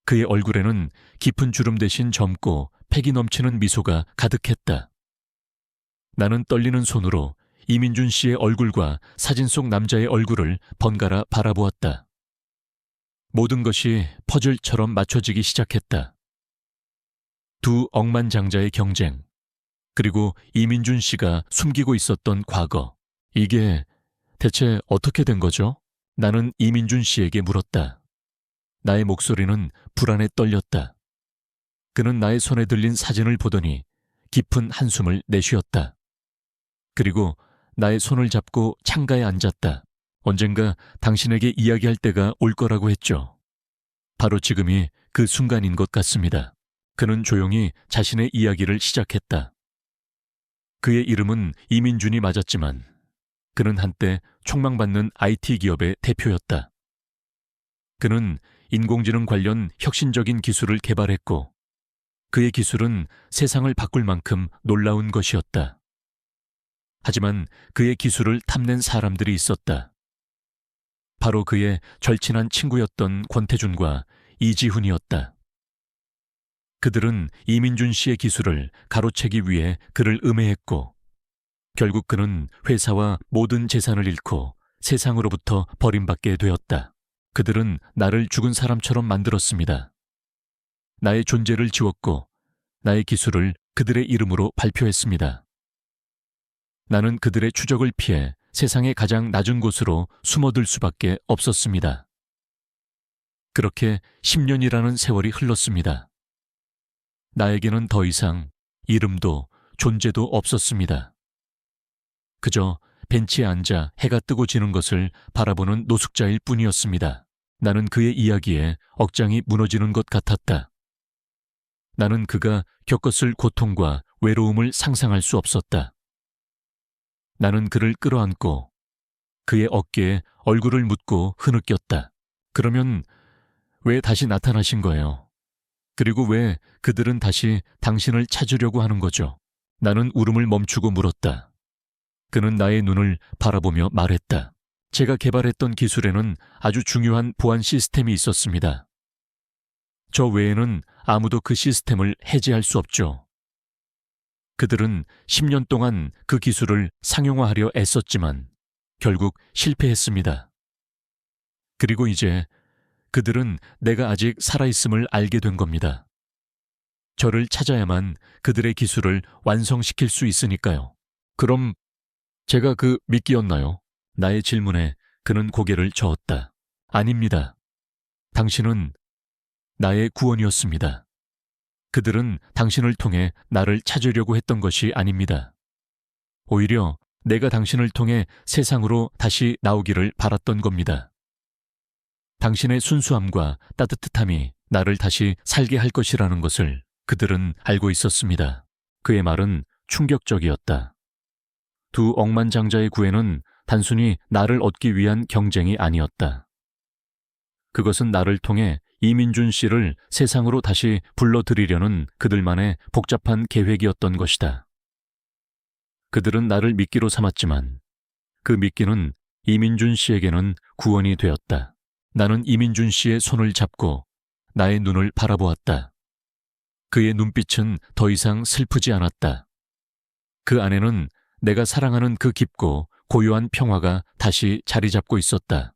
그의 얼굴에는 깊은 주름 대신 젊고 패기 넘치는 미소가 가득했다. 나는 떨리는 손으로 이민준 씨의 얼굴과 사진 속 남자의 얼굴을 번갈아 바라보았다. 모든 것이 퍼즐처럼 맞춰지기 시작했다. 두 억만장자의 경쟁, 그리고 이민준 씨가 숨기고 있었던 과거. 이게 대체 어떻게 된 거죠? 나는 이민준 씨에게 물었다. 나의 목소리는 불안에 떨렸다. 그는 나의 손에 들린 사진을 보더니 깊은 한숨을 내쉬었다. 그리고 나의 손을 잡고 창가에 앉았다. 언젠가 당신에게 이야기할 때가 올 거라고 했죠. 바로 지금이 그 순간인 것 같습니다. 그는 조용히 자신의 이야기를 시작했다. 그의 이름은 이민준이 맞았지만 그는 한때 촉망받는 IT 기업의 대표였다. 그는 인공지능 관련 혁신적인 기술을 개발했고 그의 기술은 세상을 바꿀 만큼 놀라운 것이었다. 하지만 그의 기술을 탐낸 사람들이 있었다. 바로 그의 절친한 친구였던 권태준과 이지훈이었다. 그들은 이민준 씨의 기술을 가로채기 위해 그를 음해했고 결국 그는 회사와 모든 재산을 잃고 세상으로부터 버림받게 되었다. 그들은 나를 죽은 사람처럼 만들었습니다. 나의 존재를 지웠고 나의 기술을 그들의 이름으로 발표했습니다. 나는 그들의 추적을 피해 세상의 가장 낮은 곳으로 숨어들 수밖에 없었습니다. 그렇게 10년이라는 세월이 흘렀습니다. 나에게는 더 이상 이름도 존재도 없었습니다. 그저 벤치에 앉아 해가 뜨고 지는 것을 바라보는 노숙자일 뿐이었습니다. 나는 그의 이야기에 억장이 무너지는 것 같았다. 나는 그가 겪었을 고통과 외로움을 상상할 수 없었다. 나는 그를 끌어안고 그의 어깨에 얼굴을 묻고 흐느꼈다. 그러면 왜 다시 나타나신 거예요? 그리고 왜 그들은 다시 당신을 찾으려고 하는 거죠? 나는 울음을 멈추고 물었다. 그는 나의 눈을 바라보며 말했다. 제가 개발했던 기술에는 아주 중요한 보안 시스템이 있었습니다. 저 외에는 아무도 그 시스템을 해제할 수 없죠. 그들은 10년 동안 그 기술을 상용화하려 애썼지만 결국 실패했습니다. 그리고 이제 그들은 내가 아직 살아있음을 알게 된 겁니다. 저를 찾아야만 그들의 기술을 완성시킬 수 있으니까요. 그럼 제가 그 미끼였나요? 나의 질문에 그는 고개를 저었다. 아닙니다. 당신은 나의 구원이었습니다. 그들은 당신을 통해 나를 찾으려고 했던 것이 아닙니다. 오히려 내가 당신을 통해 세상으로 다시 나오기를 바랐던 겁니다. 당신의 순수함과 따뜻함이 나를 다시 살게 할 것이라는 것을 그들은 알고 있었습니다. 그의 말은 충격적이었다. 두 억만장자의 구애는 단순히 나를 얻기 위한 경쟁이 아니었다. 그것은 나를 통해 이민준 씨를 세상으로 다시 불러들이려는 그들만의 복잡한 계획이었던 것이다. 그들은 나를 미끼로 삼았지만 그 미끼는 이민준 씨에게는 구원이 되었다. 나는 이민준 씨의 손을 잡고 나의 눈을 바라보았다. 그의 눈빛은 더 이상 슬프지 않았다. 그 안에는 내가 사랑하는 그 깊고 고요한 평화가 다시 자리 잡고 있었다.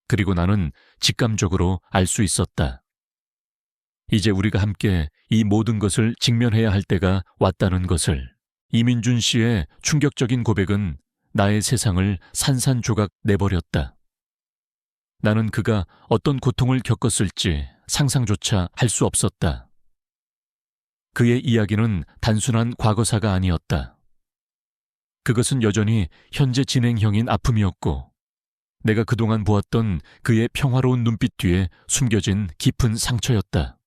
그리고 나는 직감적으로 알 수 있었다. 이제 우리가 함께 이 모든 것을 직면해야 할 때가 왔다는 것을. 이민준 씨의 충격적인 고백은 나의 세상을 산산조각 내버렸다. 나는 그가 어떤 고통을 겪었을지 상상조차 할 수 없었다. 그의 이야기는 단순한 과거사가 아니었다. 그것은 여전히 현재 진행형인 아픔이었고 내가 그동안 보았던 그의 평화로운 눈빛 뒤에 숨겨진 깊은 상처였다.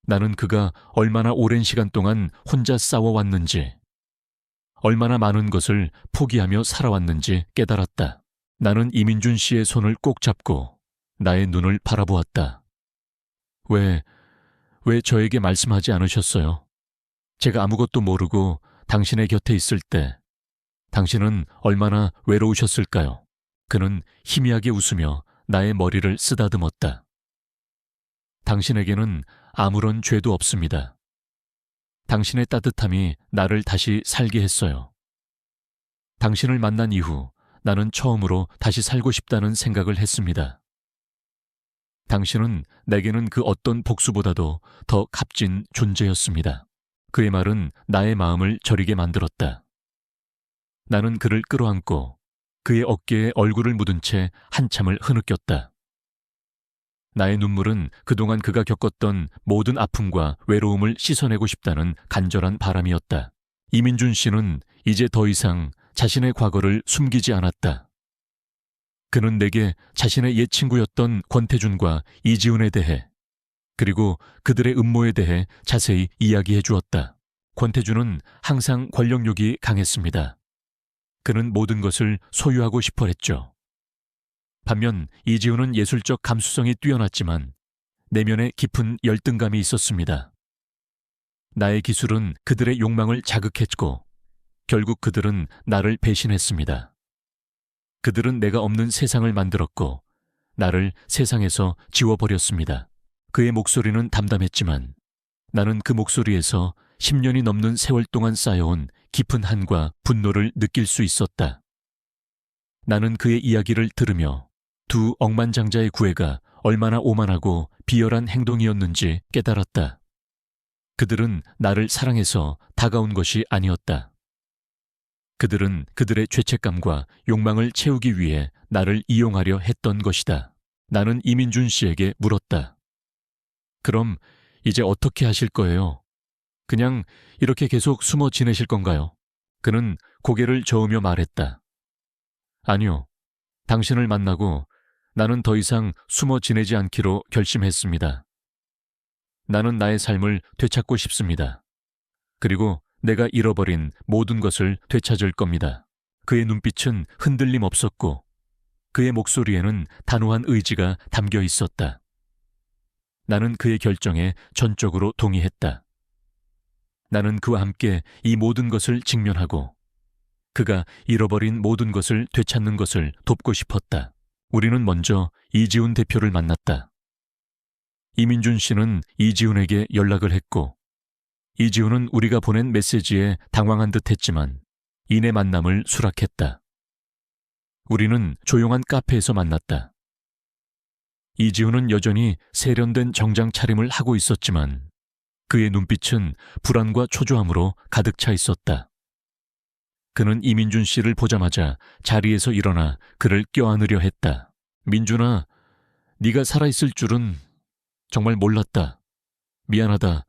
나는 그가 얼마나 오랜 시간 동안 혼자 싸워왔는지, 얼마나 많은 것을 포기하며 살아왔는지 깨달았다. 나는 이민준 씨의 손을 꼭 잡고 나의 눈을 바라보았다. 왜 저에게 말씀하지 않으셨어요? 제가 아무것도 모르고 당신의 곁에 있을 때 당신은 얼마나 외로우셨을까요? 그는 희미하게 웃으며 나의 머리를 쓰다듬었다. 당신에게는 아무런 죄도 없습니다. 당신의 따뜻함이 나를 다시 살게 했어요. 당신을 만난 이후 나는 처음으로 다시 살고 싶다는 생각을 했습니다. 당신은 내게는 그 어떤 복수보다도 더 값진 존재였습니다. 그의 말은 나의 마음을 저리게 만들었다. 나는 그를 끌어안고 그의 어깨에 얼굴을 묻은 채 한참을 흐느꼈다. 나의 눈물은 그동안 그가 겪었던 모든 아픔과 외로움을 씻어내고 싶다는 간절한 바람이었다. 이민준 씨는 이제 더 이상 자신의 과거를 숨기지 않았다. 그는 내게 자신의 옛 친구였던 권태준과 이지훈에 대해, 그리고 그들의 음모에 대해 자세히 이야기해 주었다. 권태준은 항상 권력욕이 강했습니다. 그는 모든 것을 소유하고 싶어 했죠. 반면 이지훈은 예술적 감수성이 뛰어났지만 내면에 깊은 열등감이 있었습니다. 나의 기술은 그들의 욕망을 자극했고 결국 그들은 나를 배신했습니다. 그들은 내가 없는 세상을 만들었고 나를 세상에서 지워버렸습니다. 그의 목소리는 담담했지만 나는 그 목소리에서 10년이 넘는 세월 동안 쌓여온 깊은 한과 분노를 느낄 수 있었다. 나는 그의 이야기를 들으며 두 억만장자의 구애가 얼마나 오만하고 비열한 행동이었는지 깨달았다. 그들은 나를 사랑해서 다가온 것이 아니었다. 그들은 그들의 죄책감과 욕망을 채우기 위해 나를 이용하려 했던 것이다. 나는 이민준 씨에게 물었다. 그럼 이제 어떻게 하실 거예요? 그냥 이렇게 계속 숨어 지내실 건가요? 그는 고개를 저으며 말했다. 아니요. 당신을 만나고 나는 더 이상 숨어 지내지 않기로 결심했습니다. 나는 나의 삶을 되찾고 싶습니다. 그리고 내가 잃어버린 모든 것을 되찾을 겁니다. 그의 눈빛은 흔들림 없었고 그의 목소리에는 단호한 의지가 담겨 있었다. 나는 그의 결정에 전적으로 동의했다. 나는 그와 함께 이 모든 것을 직면하고 그가 잃어버린 모든 것을 되찾는 것을 돕고 싶었다. 우리는 먼저 이지훈 대표를 만났다. 이민준 씨는 이지훈에게 연락을 했고 이지훈은 우리가 보낸 메시지에 당황한 듯 했지만 이내 만남을 수락했다. 우리는 조용한 카페에서 만났다. 이지훈은 여전히 세련된 정장 차림을 하고 있었지만 그의 눈빛은 불안과 초조함으로 가득 차 있었다. 그는 이민준 씨를 보자마자 자리에서 일어나 그를 껴안으려 했다. 민준아, 네가 살아있을 줄은 정말 몰랐다. 미안하다.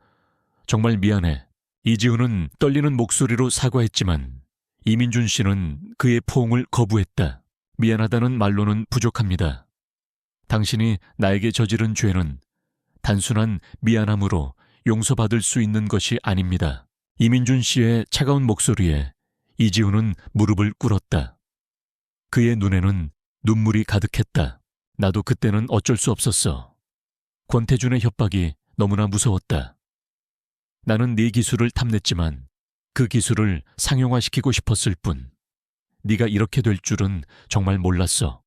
정말 미안해. 이지훈은 떨리는 목소리로 사과했지만 이민준 씨는 그의 포옹을 거부했다. 미안하다는 말로는 부족합니다. 당신이 나에게 저지른 죄는 단순한 미안함으로 용서받을 수 있는 것이 아닙니다. 이민준 씨의 차가운 목소리에 이지훈은 무릎을 꿇었다. 그의 눈에는 눈물이 가득했다. 나도 그때는 어쩔 수 없었어. 권태준의 협박이 너무나 무서웠다. 나는 네 기술을 탐냈지만 그 기술을 상용화시키고 싶었을 뿐 네가 이렇게 될 줄은 정말 몰랐어.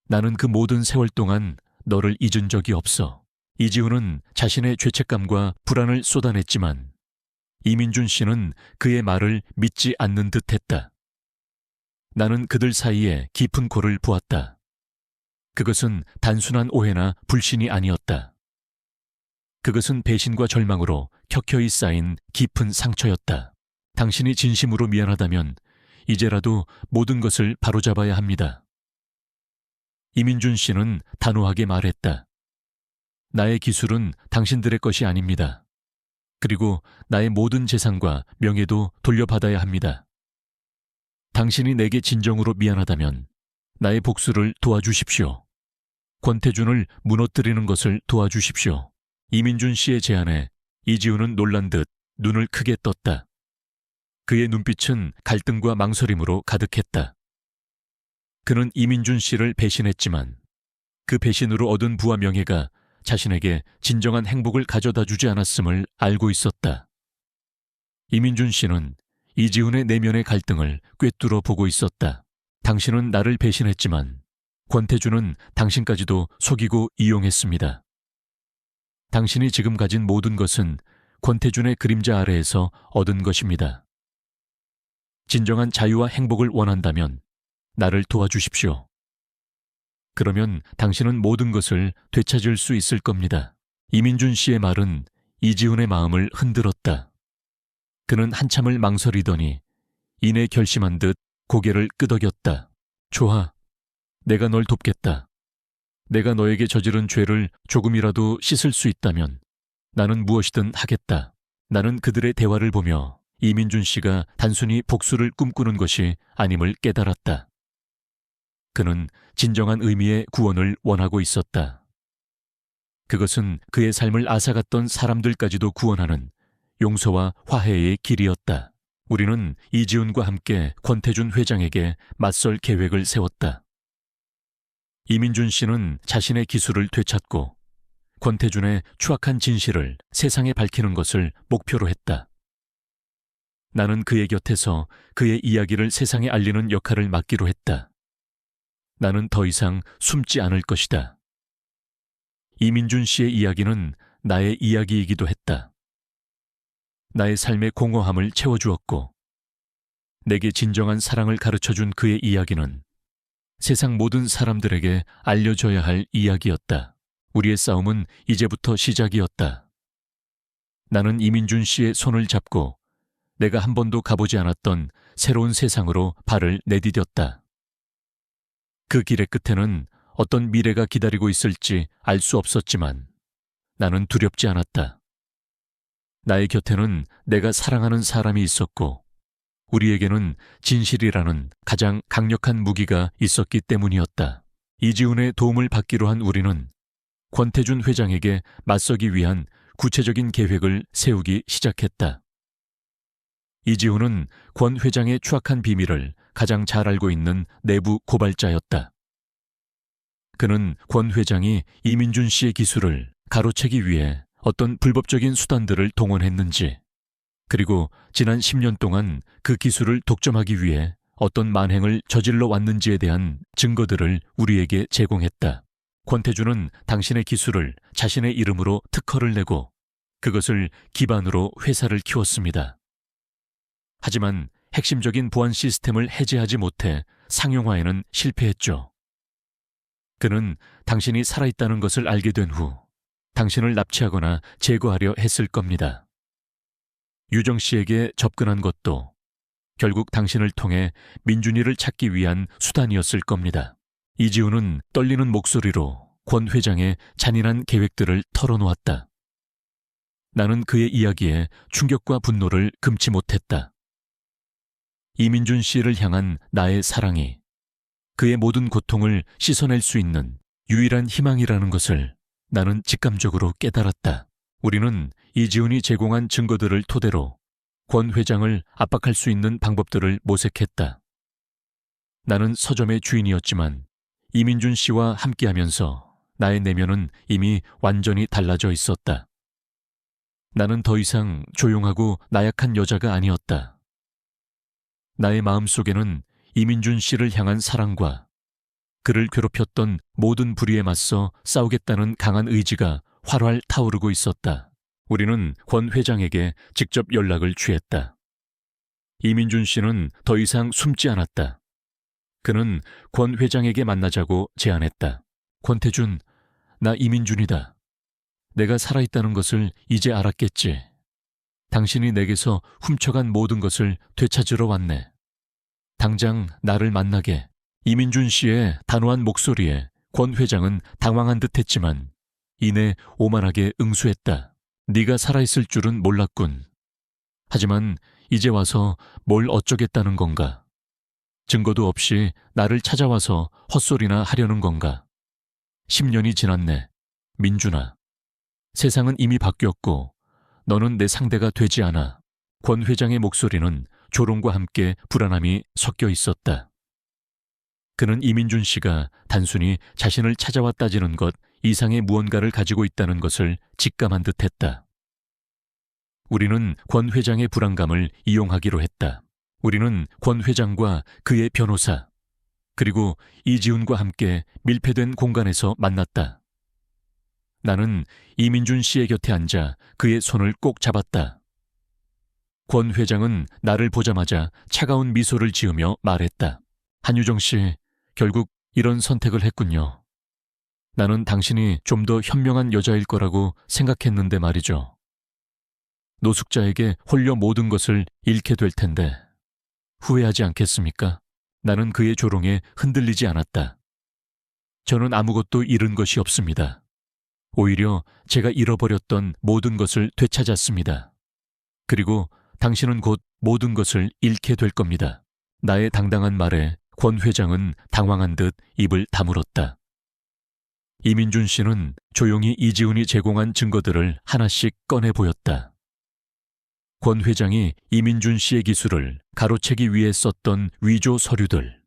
나는 그 모든 세월 동안 너를 잊은 적이 없어. 이지훈은 자신의 죄책감과 불안을 쏟아냈지만 이민준 씨는 그의 말을 믿지 않는 듯했다. 나는 그들 사이에 깊은 골을 보았다. 그것은 단순한 오해나 불신이 아니었다. 그것은 배신과 절망으로 켜켜이 쌓인 깊은 상처였다. 당신이 진심으로 미안하다면 이제라도 모든 것을 바로잡아야 합니다. 이민준 씨는 단호하게 말했다. 나의 기술은 당신들의 것이 아닙니다. 그리고 나의 모든 재산과 명예도 돌려받아야 합니다. 당신이 내게 진정으로 미안하다면 나의 복수를 도와주십시오. 권태준을 무너뜨리는 것을 도와주십시오. 이민준 씨의 제안에 이지훈은 놀란 듯 눈을 크게 떴다. 그의 눈빛은 갈등과 망설임으로 가득했다. 그는 이민준 씨를 배신했지만 그 배신으로 얻은 부와 명예가 자신에게 진정한 행복을 가져다 주지 않았음을 알고 있었다. 이민준 씨는 이지훈의 내면의 갈등을 꿰뚫어 보고 있었다. 당신은 나를 배신했지만 권태준은 당신까지도 속이고 이용했습니다. 당신이 지금 가진 모든 것은 권태준의 그림자 아래에서 얻은 것입니다. 진정한 자유와 행복을 원한다면 나를 도와주십시오. 그러면 당신은 모든 것을 되찾을 수 있을 겁니다. 이민준 씨의 말은 이지훈의 마음을 흔들었다. 그는 한참을 망설이더니 이내 결심한 듯 고개를 끄덕였다. 좋아. 내가 널 돕겠다. 내가 너에게 저지른 죄를 조금이라도 씻을 수 있다면 나는 무엇이든 하겠다. 나는 그들의 대화를 보며 이민준 씨가 단순히 복수를 꿈꾸는 것이 아님을 깨달았다. 그는 진정한 의미의 구원을 원하고 있었다. 그것은 그의 삶을 앗아갔던 사람들까지도 구원하는 용서와 화해의 길이었다. 우리는 이지훈과 함께 권태준 회장에게 맞설 계획을 세웠다. 이민준 씨는 자신의 기술을 되찾고 권태준의 추악한 진실을 세상에 밝히는 것을 목표로 했다. 나는 그의 곁에서 그의 이야기를 세상에 알리는 역할을 맡기로 했다. 나는 더 이상 숨지 않을 것이다. 이민준 씨의 이야기는 나의 이야기이기도 했다. 나의 삶의 공허함을 채워주었고 내게 진정한 사랑을 가르쳐준 그의 이야기는 세상 모든 사람들에게 알려져야 할 이야기였다. 우리의 싸움은 이제부터 시작이었다. 나는 이민준 씨의 손을 잡고 내가 한 번도 가보지 않았던 새로운 세상으로 발을 내디뎠다. 그 길의 끝에는 어떤 미래가 기다리고 있을지 알 수 없었지만 나는 두렵지 않았다. 나의 곁에는 내가 사랑하는 사람이 있었고 우리에게는 진실이라는 가장 강력한 무기가 있었기 때문이었다. 이지훈의 도움을 받기로 한 우리는 권태준 회장에게 맞서기 위한 구체적인 계획을 세우기 시작했다. 이지훈은 권 회장의 추악한 비밀을 가장 잘 알고 있는 내부 고발자였다. 그는 권 회장이 이민준 씨의 기술을 가로채기 위해 어떤 불법적인 수단들을 동원했는지, 그리고 지난 10년 동안 그 기술을 독점하기 위해 어떤 만행을 저질러 왔는지에 대한 증거들을 우리에게 제공했다. 권태준은 당신의 기술을 자신의 이름으로 특허를 내고 그것을 기반으로 회사를 키웠습니다. 하지만 핵심적인 보안 시스템을 해제하지 못해 상용화에는 실패했죠. 그는 당신이 살아있다는 것을 알게 된 후 당신을 납치하거나 제거하려 했을 겁니다. 유정 씨에게 접근한 것도 결국 당신을 통해 민준이를 찾기 위한 수단이었을 겁니다. 이지훈은 떨리는 목소리로 권 회장의 잔인한 계획들을 털어놓았다. 나는 그의 이야기에 충격과 분노를 금치 못했다. 이민준 씨를 향한 나의 사랑이 그의 모든 고통을 씻어낼 수 있는 유일한 희망이라는 것을 나는 직감적으로 깨달았다. 우리는 이지훈이 제공한 증거들을 토대로 권 회장을 압박할 수 있는 방법들을 모색했다. 나는 서점의 주인이었지만 이민준 씨와 함께하면서 나의 내면은 이미 완전히 달라져 있었다. 나는 더 이상 조용하고 나약한 여자가 아니었다. 나의 마음속에는 이민준 씨를 향한 사랑과 그를 괴롭혔던 모든 불의에 맞서 싸우겠다는 강한 의지가 활활 타오르고 있었다. 우리는 권 회장에게 직접 연락을 취했다. 이민준 씨는 더 이상 숨지 않았다. 그는 권 회장에게 만나자고 제안했다. 권태준, 나 이민준이다. 내가 살아있다는 것을 이제 알았겠지. 당신이 내게서 훔쳐간 모든 것을 되찾으러 왔네. 당장 나를 만나게. 이민준 씨의 단호한 목소리에 권 회장은 당황한 듯했지만 이내 오만하게 응수했다. 네가 살아있을 줄은 몰랐군. 하지만 이제 와서 뭘 어쩌겠다는 건가? 증거도 없이 나를 찾아와서 헛소리나 하려는 건가? 10년이 지났네. 민준아. 세상은 이미 바뀌었고 너는 내 상대가 되지 않아. 권 회장의 목소리는 조롱과 함께 불안함이 섞여 있었다. 그는 이민준 씨가 단순히 자신을 찾아와 따지는 것 이상의 무언가를 가지고 있다는 것을 직감한 듯했다. 우리는 권 회장의 불안감을 이용하기로 했다. 우리는 권 회장과 그의 변호사, 그리고 이지훈과 함께 밀폐된 공간에서 만났다. 나는 이민준 씨의 곁에 앉아 그의 손을 꼭 잡았다. 권 회장은 나를 보자마자 차가운 미소를 지으며 말했다. 한유정 씨, 결국 이런 선택을 했군요. 나는 당신이 좀 더 현명한 여자일 거라고 생각했는데 말이죠. 노숙자에게 홀려 모든 것을 잃게 될 텐데 후회하지 않겠습니까? 나는 그의 조롱에 흔들리지 않았다. 저는 아무것도 잃은 것이 없습니다. 오히려 제가 잃어버렸던 모든 것을 되찾았습니다. 그리고 당신은 곧 모든 것을 잃게 될 겁니다. 나의 당당한 말에 권 회장은 당황한 듯 입을 다물었다. 이민준 씨는 조용히 이지훈이 제공한 증거들을 하나씩 꺼내 보였다. 권 회장이 이민준 씨의 기술을 가로채기 위해 썼던 위조 서류들,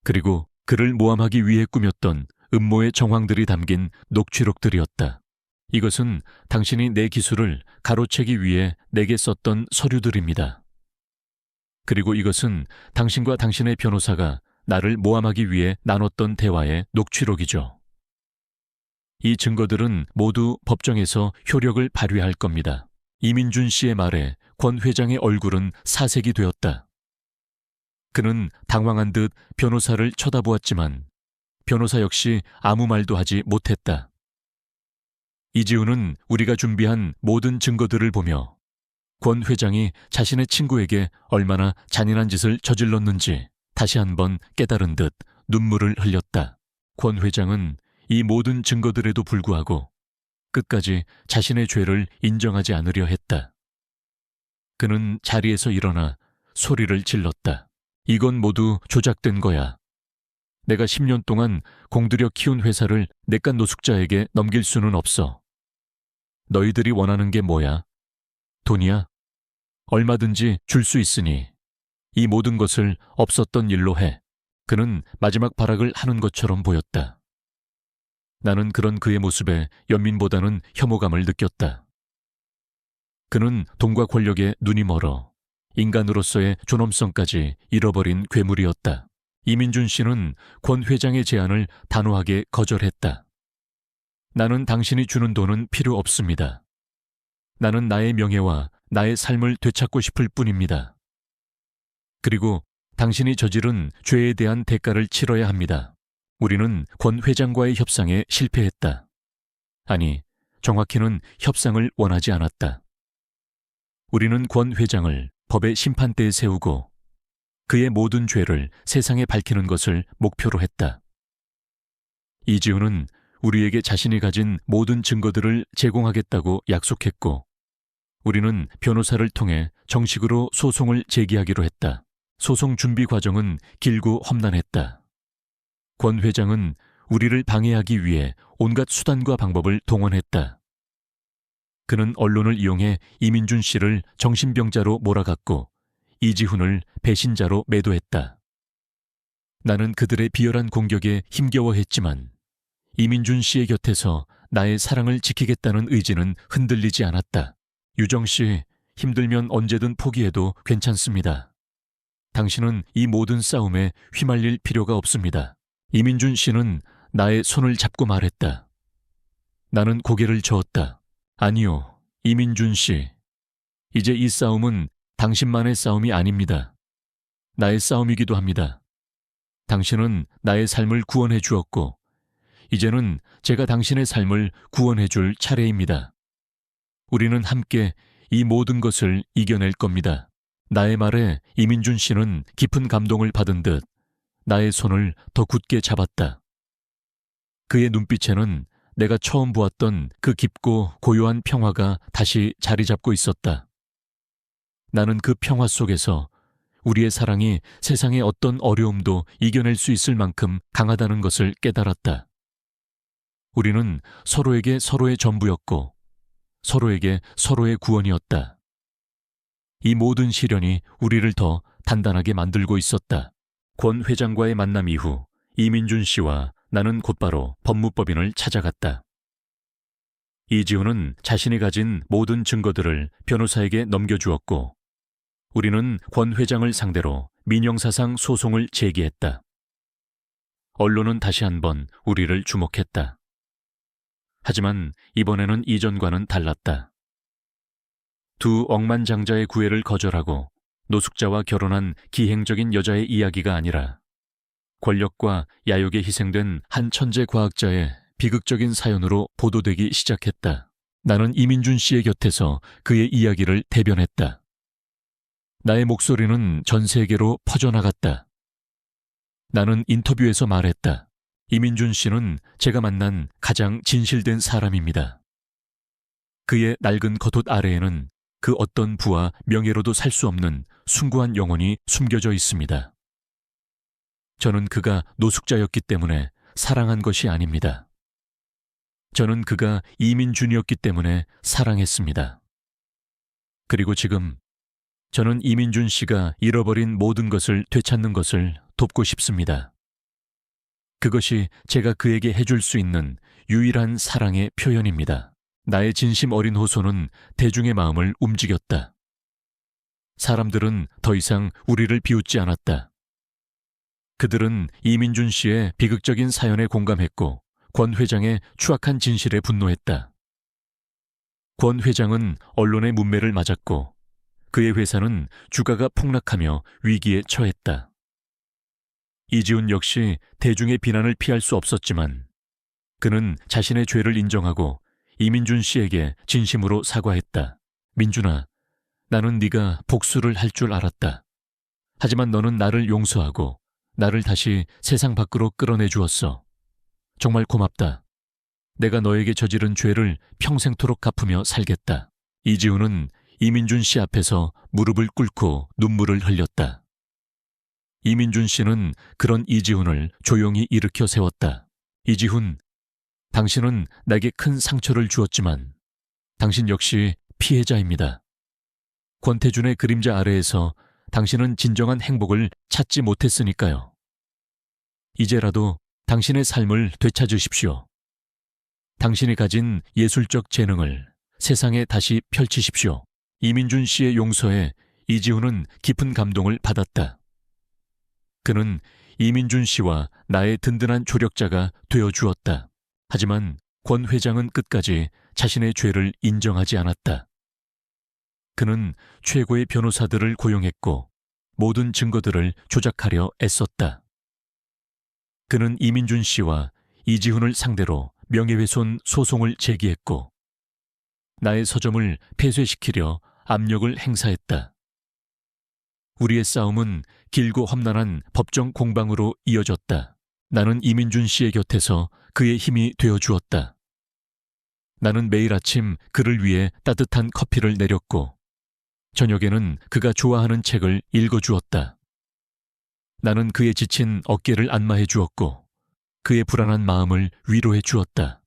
그리고 그를 모함하기 위해 꾸몄던 음모의 정황들이 담긴 녹취록들이었다. 이것은 당신이 내 기술을 가로채기 위해 내게 썼던 서류들입니다. 그리고 이것은 당신과 당신의 변호사가 나를 모함하기 위해 나눴던 대화의 녹취록이죠. 이 증거들은 모두 법정에서 효력을 발휘할 겁니다. 이민준 씨의 말에 권 회장의 얼굴은 사색이 되었다. 그는 당황한 듯 변호사를 쳐다보았지만 변호사 역시 아무 말도 하지 못했다. 이지훈은 우리가 준비한 모든 증거들을 보며 권 회장이 자신의 친구에게 얼마나 잔인한 짓을 저질렀는지 다시 한번 깨달은 듯 눈물을 흘렸다. 권 회장은 이 모든 증거들에도 불구하고 끝까지 자신의 죄를 인정하지 않으려 했다. 그는 자리에서 일어나 소리를 질렀다. 이건 모두 조작된 거야. 내가 10년 동안 공들여 키운 회사를 내깟 노숙자에게 넘길 수는 없어. 너희들이 원하는 게 뭐야? 돈이야? 얼마든지 줄 수 있으니 이 모든 것을 없었던 일로 해. 그는 마지막 발악을 하는 것처럼 보였다. 나는 그런 그의 모습에 연민보다는 혐오감을 느꼈다. 그는 돈과 권력에 눈이 멀어 인간으로서의 존엄성까지 잃어버린 괴물이었다. 이민준 씨는 권 회장의 제안을 단호하게 거절했다. 나는 당신이 주는 돈은 필요 없습니다. 나는 나의 명예와 나의 삶을 되찾고 싶을 뿐입니다. 그리고 당신이 저지른 죄에 대한 대가를 치러야 합니다. 우리는 권 회장과의 협상에 실패했다. 아니, 정확히는 협상을 원하지 않았다. 우리는 권 회장을 법의 심판대에 세우고 그의 모든 죄를 세상에 밝히는 것을 목표로 했다. 이지훈은 우리에게 자신이 가진 모든 증거들을 제공하겠다고 약속했고 우리는 변호사를 통해 정식으로 소송을 제기하기로 했다. 소송 준비 과정은 길고 험난했다. 권 회장은 우리를 방해하기 위해 온갖 수단과 방법을 동원했다. 그는 언론을 이용해 이민준 씨를 정신병자로 몰아갔고 이지훈을 배신자로 매도했다. 나는 그들의 비열한 공격에 힘겨워했지만 이민준 씨의 곁에서 나의 사랑을 지키겠다는 의지는 흔들리지 않았다. 유정 씨, 힘들면 언제든 포기해도 괜찮습니다. 당신은 이 모든 싸움에 휘말릴 필요가 없습니다. 이민준 씨는 나의 손을 잡고 말했다. 나는 고개를 저었다. 아니요, 이민준 씨. 이제 이 싸움은 당신만의 싸움이 아닙니다. 나의 싸움이기도 합니다. 당신은 나의 삶을 구원해 주었고, 이제는 제가 당신의 삶을 구원해 줄 차례입니다. 우리는 함께 이 모든 것을 이겨낼 겁니다. 나의 말에 이민준 씨는 깊은 감동을 받은 듯 나의 손을 더 굳게 잡았다. 그의 눈빛에는 내가 처음 보았던 그 깊고 고요한 평화가 다시 자리 잡고 있었다. 나는 그 평화 속에서 우리의 사랑이 세상의 어떤 어려움도 이겨낼 수 있을 만큼 강하다는 것을 깨달았다. 우리는 서로에게 서로의 전부였고 서로에게 서로의 구원이었다. 이 모든 시련이 우리를 더 단단하게 만들고 있었다. 권 회장과의 만남 이후 이민준 씨와 나는 곧바로 법무법인을 찾아갔다. 이지훈은 자신이 가진 모든 증거들을 변호사에게 넘겨주었고 우리는 권 회장을 상대로 민형사상 소송을 제기했다. 언론은 다시 한번 우리를 주목했다. 하지만 이번에는 이전과는 달랐다. 두 억만장자의 구애를 거절하고 노숙자와 결혼한 기행적인 여자의 이야기가 아니라 권력과 야욕에 희생된 한 천재 과학자의 비극적인 사연으로 보도되기 시작했다. 나는 이민준 씨의 곁에서 그의 이야기를 대변했다. 나의 목소리는 전 세계로 퍼져나갔다. 나는 인터뷰에서 말했다. 이민준 씨는 제가 만난 가장 진실된 사람입니다. 그의 낡은 겉옷 아래에는 그 어떤 부와 명예로도 살 수 없는 숭고한 영혼이 숨겨져 있습니다. 저는 그가 노숙자였기 때문에 사랑한 것이 아닙니다. 저는 그가 이민준이었기 때문에 사랑했습니다. 그리고 지금 저는 이민준 씨가 잃어버린 모든 것을 되찾는 것을 돕고 싶습니다. 그것이 제가 그에게 해줄 수 있는 유일한 사랑의 표현입니다. 나의 진심 어린 호소는 대중의 마음을 움직였다. 사람들은 더 이상 우리를 비웃지 않았다. 그들은 이민준 씨의 비극적인 사연에 공감했고 권 회장의 추악한 진실에 분노했다. 권 회장은 언론의 문매를 맞았고 그의 회사는 주가가 폭락하며 위기에 처했다. 이지훈 역시 대중의 비난을 피할 수 없었지만 그는 자신의 죄를 인정하고 이민준 씨에게 진심으로 사과했다. 민준아, 나는 네가 복수를 할 줄 알았다. 하지만 너는 나를 용서하고 나를 다시 세상 밖으로 끌어내 주었어. 정말 고맙다. 내가 너에게 저지른 죄를 평생토록 갚으며 살겠다. 이지훈은 이민준 씨 앞에서 무릎을 꿇고 눈물을 흘렸다. 이민준 씨는 그런 이지훈을 조용히 일으켜 세웠다. 이지훈, 당신은 나에게 큰 상처를 주었지만 당신 역시 피해자입니다. 권태준의 그림자 아래에서 당신은 진정한 행복을 찾지 못했으니까요. 이제라도 당신의 삶을 되찾으십시오. 당신이 가진 예술적 재능을 세상에 다시 펼치십시오. 이민준 씨의 용서에 이지훈은 깊은 감동을 받았다. 그는 이민준 씨와 나의 든든한 조력자가 되어 주었다. 하지만 권 회장은 끝까지 자신의 죄를 인정하지 않았다. 그는 최고의 변호사들을 고용했고 모든 증거들을 조작하려 애썼다. 그는 이민준 씨와 이지훈을 상대로 명예훼손 소송을 제기했고 나의 서점을 폐쇄시키려 압력을 행사했다. 우리의 싸움은 길고 험난한 법정 공방으로 이어졌다. 나는 이민준 씨의 곁에서 그의 힘이 되어 주었다. 나는 매일 아침 그를 위해 따뜻한 커피를 내렸고 저녁에는 그가 좋아하는 책을 읽어주었다. 나는 그의 지친 어깨를 안마해 주었고 그의 불안한 마음을 위로해 주었다.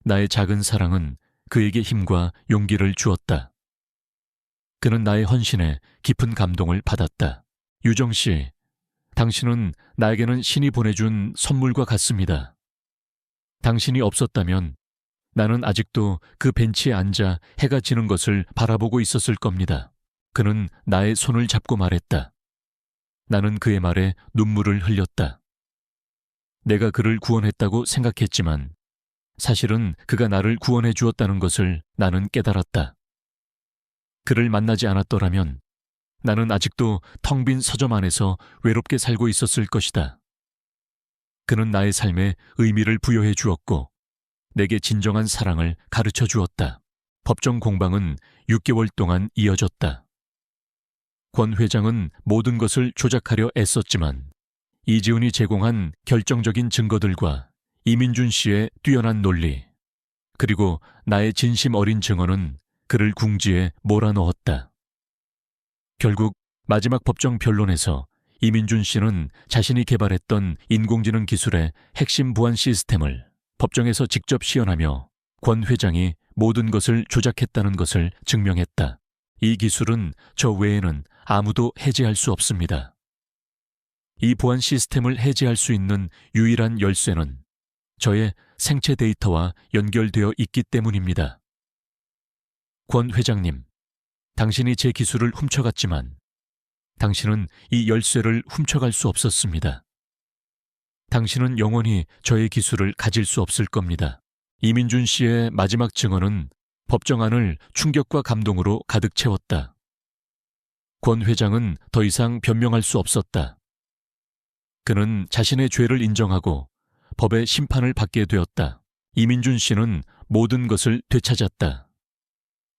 나의 작은 사랑은 그에게 힘과 용기를 주었다. 그는 나의 헌신에 깊은 감동을 받았다. 유정 씨, 당신은 나에게는 신이 보내준 선물과 같습니다. 당신이 없었다면 나는 아직도 그 벤치에 앉아 해가 지는 것을 바라보고 있었을 겁니다. 그는 나의 손을 잡고 말했다. 나는 그의 말에 눈물을 흘렸다. 내가 그를 구원했다고 생각했지만 사실은 그가 나를 구원해 주었다는 것을 나는 깨달았다. 그를 만나지 않았더라면 나는 아직도 텅 빈 서점 안에서 외롭게 살고 있었을 것이다. 그는 나의 삶에 의미를 부여해 주었고 내게 진정한 사랑을 가르쳐 주었다. 법정 공방은 6개월 동안 이어졌다. 권 회장은 모든 것을 조작하려 애썼지만 이지훈이 제공한 결정적인 증거들과 이민준 씨의 뛰어난 논리, 그리고 나의 진심 어린 증언은 그를 궁지에 몰아넣었다. 결국 마지막 법정 변론에서 이민준 씨는 자신이 개발했던 인공지능 기술의 핵심 보안 시스템을 법정에서 직접 시연하며 권 회장이 모든 것을 조작했다는 것을 증명했다. 이 기술은 저 외에는 아무도 해제할 수 없습니다. 이 보안 시스템을 해제할 수 있는 유일한 열쇠는 저의 생체 데이터와 연결되어 있기 때문입니다. 권 회장님, 당신이 제 기술을 훔쳐갔지만 당신은 이 열쇠를 훔쳐갈 수 없었습니다. 당신은 영원히 저의 기술을 가질 수 없을 겁니다. 이민준 씨의 마지막 증언은 법정 안을 충격과 감동으로 가득 채웠다. 권 회장은 더 이상 변명할 수 없었다. 그는 자신의 죄를 인정하고 법의 심판을 받게 되었다. 이민준 씨는 모든 것을 되찾았다.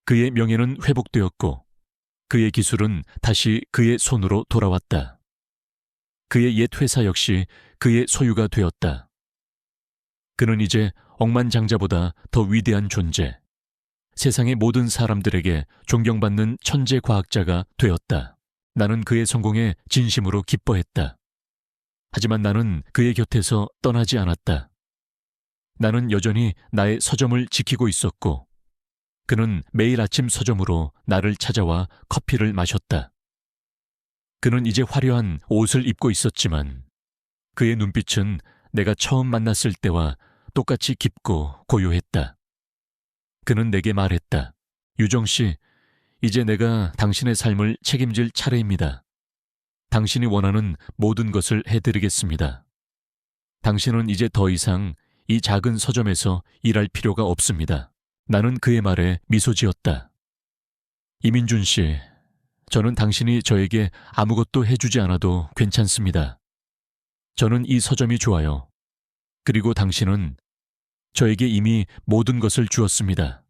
그의 명예는 회복되었고 그의 기술은 다시 그의 손으로 돌아왔다. 그의 옛 회사 역시 그의 소유가 되었다. 그는 이제 억만장자보다 더 위대한 존재, 세상의 모든 사람들에게 존경받는 천재 과학자가 되었다. 나는 그의 성공에 진심으로 기뻐했다. 하지만 나는 그의 곁에서 떠나지 않았다. 나는 여전히 나의 서점을 지키고 있었고 그는 매일 아침 서점으로 나를 찾아와 커피를 마셨다. 그는 이제 화려한 옷을 입고 있었지만 그의 눈빛은 내가 처음 만났을 때와 똑같이 깊고 고요했다. 그는 내게 말했다. 유정 씨, 이제 내가 당신의 삶을 책임질 차례입니다. 당신이 원하는 모든 것을 해드리겠습니다. 당신은 이제 더 이상 이 작은 서점에서 일할 필요가 없습니다. 나는 그의 말에 미소 지었다. 이민준 씨, 저는 당신이 저에게 아무것도 해주지 않아도 괜찮습니다. 저는 이 서점이 좋아요. 그리고 당신은 저에게 이미 모든 것을 주었습니다.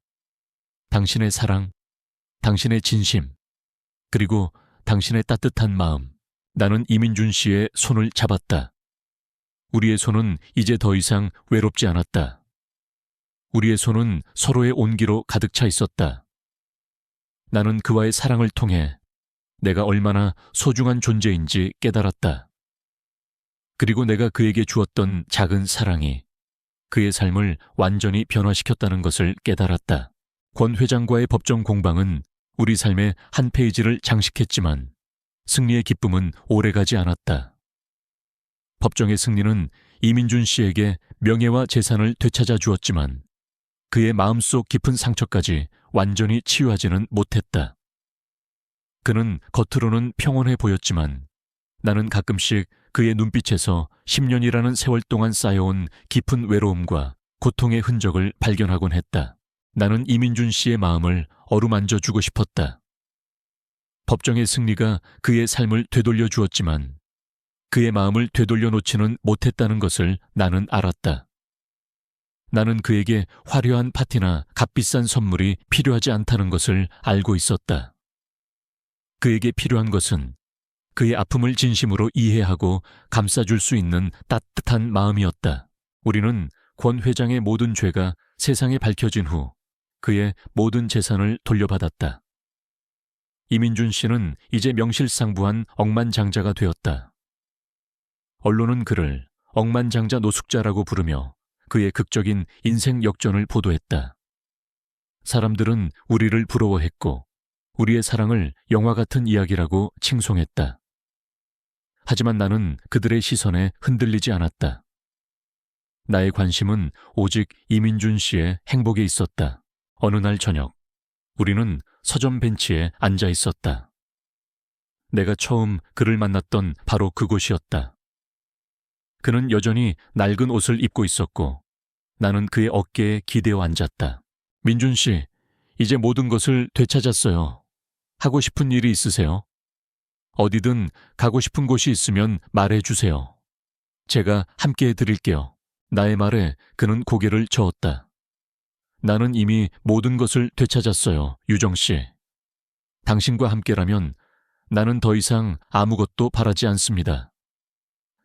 당신의 사랑, 당신의 진심, 그리고 당신의 따뜻한 마음. 나는 이민준 씨의 손을 잡았다. 우리의 손은 이제 더 이상 외롭지 않았다. 우리의 손은 서로의 온기로 가득 차 있었다. 나는 그와의 사랑을 통해 내가 얼마나 소중한 존재인지 깨달았다. 그리고 내가 그에게 주었던 작은 사랑이 그의 삶을 완전히 변화시켰다는 것을 깨달았다. 권 회장과의 법정 공방은 우리 삶의 한 페이지를 장식했지만 승리의 기쁨은 오래가지 않았다. 법정의 승리는 이민준 씨에게 명예와 재산을 되찾아 주었지만 그의 마음속 깊은 상처까지 완전히 치유하지는 못했다. 그는 겉으로는 평온해 보였지만 나는 가끔씩 그의 눈빛에서 10년이라는 세월 동안 쌓여온 깊은 외로움과 고통의 흔적을 발견하곤 했다. 나는 이민준 씨의 마음을 어루만져 주고 싶었다. 법정의 승리가 그의 삶을 되돌려 주었지만 그의 마음을 되돌려 놓지는 못했다는 것을 나는 알았다. 나는 그에게 화려한 파티나 값비싼 선물이 필요하지 않다는 것을 알고 있었다. 그에게 필요한 것은 그의 아픔을 진심으로 이해하고 감싸줄 수 있는 따뜻한 마음이었다. 우리는 권 회장의 모든 죄가 세상에 밝혀진 후 그의 모든 재산을 돌려받았다. 이민준 씨는 이제 명실상부한 억만장자가 되었다. 언론은 그를 억만장자 노숙자라고 부르며 그의 극적인 인생 역전을 보도했다. 사람들은 우리를 부러워했고 우리의 사랑을 영화 같은 이야기라고 칭송했다. 하지만 나는 그들의 시선에 흔들리지 않았다. 나의 관심은 오직 이민준 씨의 행복에 있었다. 어느 날 저녁, 우리는 서점 벤치에 앉아 있었다. 내가 처음 그를 만났던 바로 그곳이었다. 그는 여전히 낡은 옷을 입고 있었고 나는 그의 어깨에 기대어 앉았다. 민준 씨, 이제 모든 것을 되찾았어요. 하고 싶은 일이 있으세요? 어디든 가고 싶은 곳이 있으면 말해주세요. 제가 함께 해드릴게요. 나의 말에 그는 고개를 저었다. 나는 이미 모든 것을 되찾았어요, 유정 씨. 당신과 함께라면 나는 더 이상 아무것도 바라지 않습니다.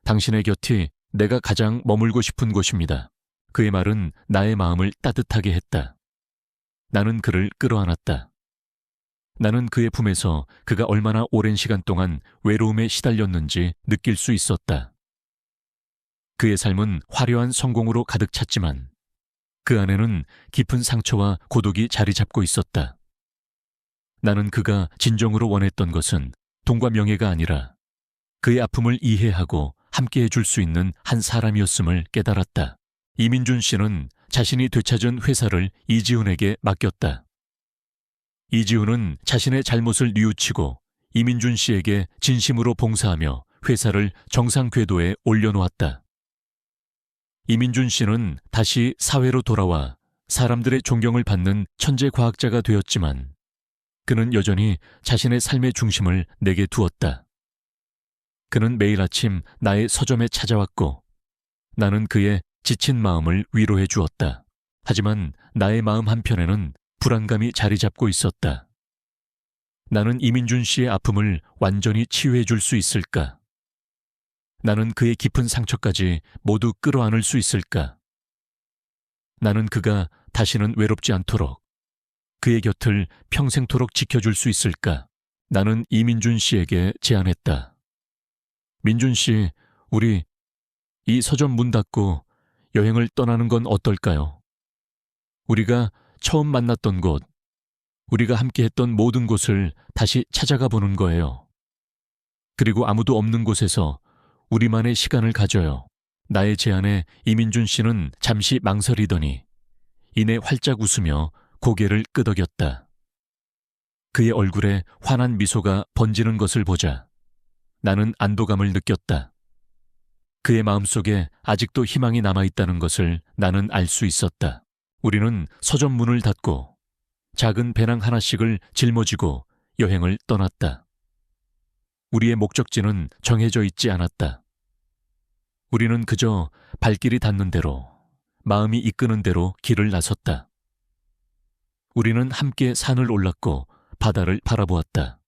당신의 곁이 내가 가장 머물고 싶은 곳입니다. 그의 말은 나의 마음을 따뜻하게 했다. 나는 그를 끌어안았다. 나는 그의 품에서 그가 얼마나 오랜 시간 동안 외로움에 시달렸는지 느낄 수 있었다. 그의 삶은 화려한 성공으로 가득 찼지만 그 안에는 깊은 상처와 고독이 자리 잡고 있었다. 나는 그가 진정으로 원했던 것은 돈과 명예가 아니라 그의 아픔을 이해하고 함께 해줄 수 있는 한 사람이었음을 깨달았다. 이민준 씨는 자신이 되찾은 회사를 이지훈에게 맡겼다. 이지훈은 자신의 잘못을 뉘우치고 이민준 씨에게 진심으로 봉사하며 회사를 정상 궤도에 올려놓았다. 이민준 씨는 다시 사회로 돌아와 사람들의 존경을 받는 천재 과학자가 되었지만 그는 여전히 자신의 삶의 중심을 내게 두었다. 그는 매일 아침 나의 서점에 찾아왔고 나는 그의 지친 마음을 위로해 주었다. 하지만 나의 마음 한편에는 불안감이 자리 잡고 있었다. 나는 이민준 씨의 아픔을 완전히 치유해 줄 수 있을까? 나는 그의 깊은 상처까지 모두 끌어안을 수 있을까? 나는 그가 다시는 외롭지 않도록 그의 곁을 평생토록 지켜줄 수 있을까? 나는 이민준 씨에게 제안했다. 민준 씨, 우리 이 서점 문 닫고 여행을 떠나는 건 어떨까요? 우리가 처음 만났던 곳, 우리가 함께 했던 모든 곳을 다시 찾아가 보는 거예요. 그리고 아무도 없는 곳에서 우리만의 시간을 가져요. 나의 제안에 이민준 씨는 잠시 망설이더니 이내 활짝 웃으며 고개를 끄덕였다. 그의 얼굴에 환한 미소가 번지는 것을 보자 나는 안도감을 느꼈다. 그의 마음속에 아직도 희망이 남아있다는 것을 나는 알 수 있었다. 우리는 서점 문을 닫고 작은 배낭 하나씩을 짊어지고 여행을 떠났다. 우리의 목적지는 정해져 있지 않았다. 우리는 그저 발길이 닿는 대로, 마음이 이끄는 대로 길을 나섰다. 우리는 함께 산을 올랐고 바다를 바라보았다.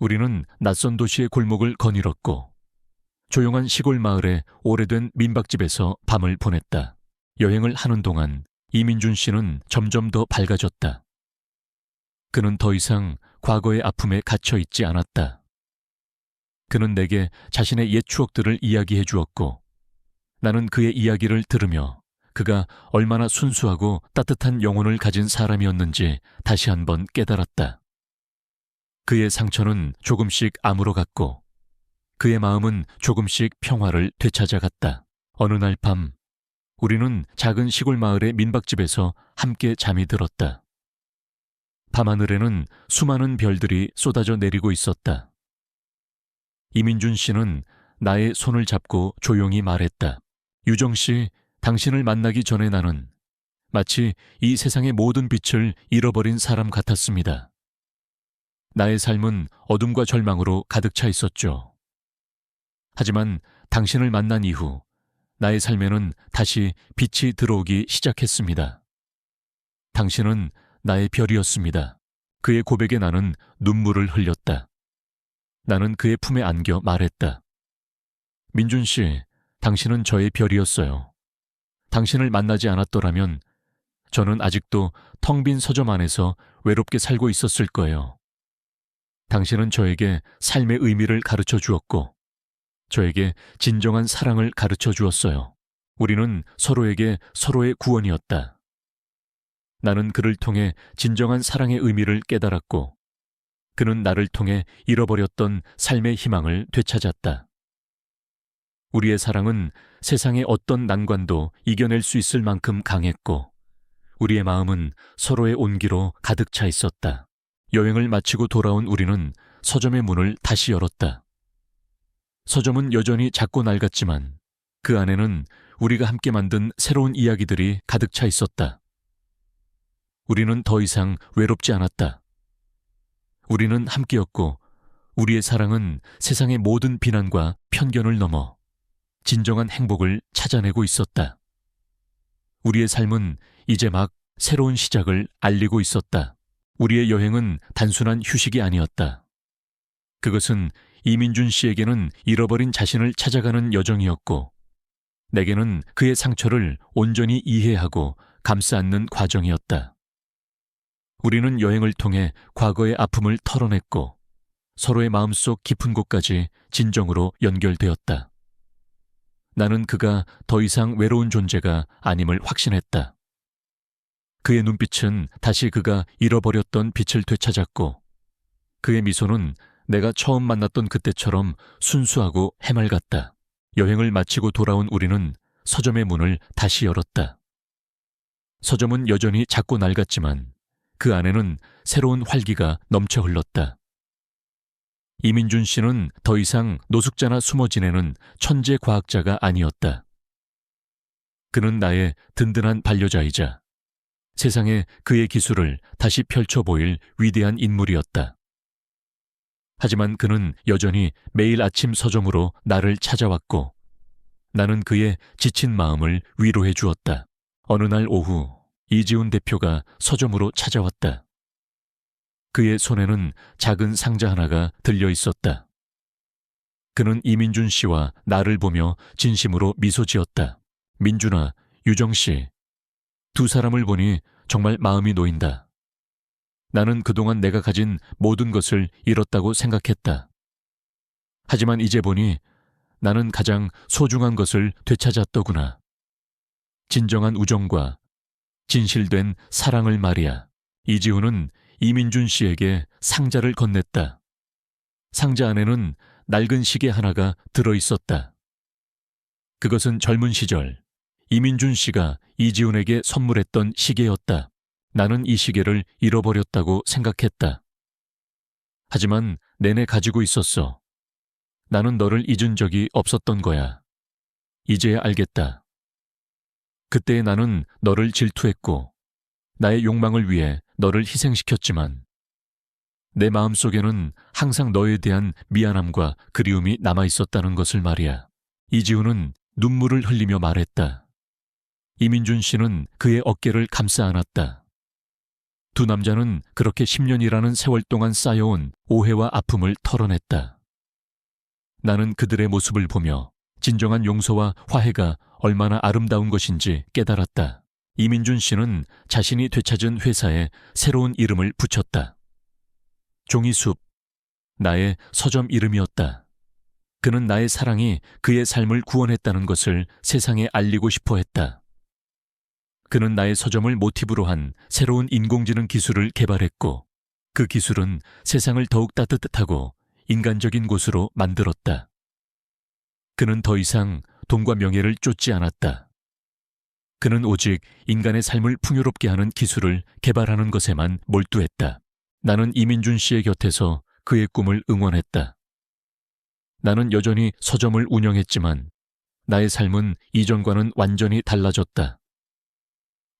우리는 낯선 도시의 골목을 거닐었고 조용한 시골 마을의 오래된 민박집에서 밤을 보냈다. 여행을 하는 동안 이민준 씨는 점점 더 밝아졌다. 그는 더 이상 과거의 아픔에 갇혀 있지 않았다. 그는 내게 자신의 옛 추억들을 이야기해 주었고 나는 그의 이야기를 들으며 그가 얼마나 순수하고 따뜻한 영혼을 가진 사람이었는지 다시 한번 깨달았다. 그의 상처는 조금씩 아물어갔고 그의 마음은 조금씩 평화를 되찾아갔다. 어느 날 밤 우리는 작은 시골 마을의 민박집에서 함께 잠이 들었다. 밤하늘에는 수많은 별들이 쏟아져 내리고 있었다. 이민준 씨는 나의 손을 잡고 조용히 말했다. 유정 씨, 당신을 만나기 전에 나는 마치 이 세상의 모든 빛을 잃어버린 사람 같았습니다. 나의 삶은 어둠과 절망으로 가득 차 있었죠. 하지만 당신을 만난 이후 나의 삶에는 다시 빛이 들어오기 시작했습니다. 당신은 나의 별이었습니다. 그의 고백에 나는 눈물을 흘렸다. 나는 그의 품에 안겨 말했다. 민준 씨, 당신은 저의 별이었어요. 당신을 만나지 않았더라면 저는 아직도 텅 빈 서점 안에서 외롭게 살고 있었을 거예요. 당신은 저에게 삶의 의미를 가르쳐 주었고 저에게 진정한 사랑을 가르쳐 주었어요. 우리는 서로에게 서로의 구원이었다. 나는 그를 통해 진정한 사랑의 의미를 깨달았고 그는 나를 통해 잃어버렸던 삶의 희망을 되찾았다. 우리의 사랑은 세상의 어떤 난관도 이겨낼 수 있을 만큼 강했고 우리의 마음은 서로의 온기로 가득 차 있었다. 여행을 마치고 돌아온 우리는 서점의 문을 다시 열었다. 서점은 여전히 작고 낡았지만 그 안에는 우리가 함께 만든 새로운 이야기들이 가득 차 있었다. 우리는 더 이상 외롭지 않았다. 우리는 함께였고 우리의 사랑은 세상의 모든 비난과 편견을 넘어 진정한 행복을 찾아내고 있었다. 우리의 삶은 이제 막 새로운 시작을 알리고 있었다. 우리의 여행은 단순한 휴식이 아니었다. 그것은 이민준 씨에게는 잃어버린 자신을 찾아가는 여정이었고 내게는 그의 상처를 온전히 이해하고 감싸 안는 과정이었다. 우리는 여행을 통해 과거의 아픔을 털어냈고 서로의 마음속 깊은 곳까지 진정으로 연결되었다. 나는 그가 더 이상 외로운 존재가 아님을 확신했다. 그의 눈빛은 다시 그가 잃어버렸던 빛을 되찾았고 그의 미소는 내가 처음 만났던 그때처럼 순수하고 해맑았다. 여행을 마치고 돌아온 우리는 서점의 문을 다시 열었다. 서점은 여전히 작고 낡았지만 그 안에는 새로운 활기가 넘쳐 흘렀다. 이민준 씨는 더 이상 노숙자나 숨어 지내는 천재 과학자가 아니었다. 그는 나의 든든한 반려자이자 세상에 그의 기술을 다시 펼쳐 보일 위대한 인물이었다. 하지만 그는 여전히 매일 아침 서점으로 나를 찾아왔고 나는 그의 지친 마음을 위로해 주었다. 어느 날 오후 이지훈 대표가 서점으로 찾아왔다. 그의 손에는 작은 상자 하나가 들려 있었다. 그는 이민준 씨와 나를 보며 진심으로 미소 지었다. 민준아, 유정 씨, 두 사람을 보니 정말 마음이 놓인다. 나는 그동안 내가 가진 모든 것을 잃었다고 생각했다. 하지만 이제 보니 나는 가장 소중한 것을 되찾았더구나. 진정한 우정과 진실된 사랑을 말이야. 이지훈은 이민준 씨에게 상자를 건넸다. 상자 안에는 낡은 시계 하나가 들어있었다. 그것은 젊은 시절 이민준 씨가 이지훈에게 선물했던 시계였다. 나는 이 시계를 잃어버렸다고 생각했다. 하지만 내내 가지고 있었어. 나는 너를 잊은 적이 없었던 거야. 이제야 알겠다. 그때 나는 너를 질투했고 나의 욕망을 위해 너를 희생시켰지만 내 마음속에는 항상 너에 대한 미안함과 그리움이 남아있었다는 것을 말이야. 이지훈은 눈물을 흘리며 말했다. 이민준 씨는 그의 어깨를 감싸 안았다. 두 남자는 그렇게 10년이라는 세월 동안 쌓여온 오해와 아픔을 털어냈다. 나는 그들의 모습을 보며 진정한 용서와 화해가 얼마나 아름다운 것인지 깨달았다. 이민준 씨는 자신이 되찾은 회사에 새로운 이름을 붙였다. 종이숲, 나의 서점 이름이었다. 그는 나의 사랑이 그의 삶을 구원했다는 것을 세상에 알리고 싶어 했다. 그는 나의 서점을 모티브로 한 새로운 인공지능 기술을 개발했고 그 기술은 세상을 더욱 따뜻하고 인간적인 곳으로 만들었다. 그는 더 이상 돈과 명예를 쫓지 않았다. 그는 오직 인간의 삶을 풍요롭게 하는 기술을 개발하는 것에만 몰두했다. 나는 이민준 씨의 곁에서 그의 꿈을 응원했다. 나는 여전히 서점을 운영했지만 나의 삶은 이전과는 완전히 달라졌다.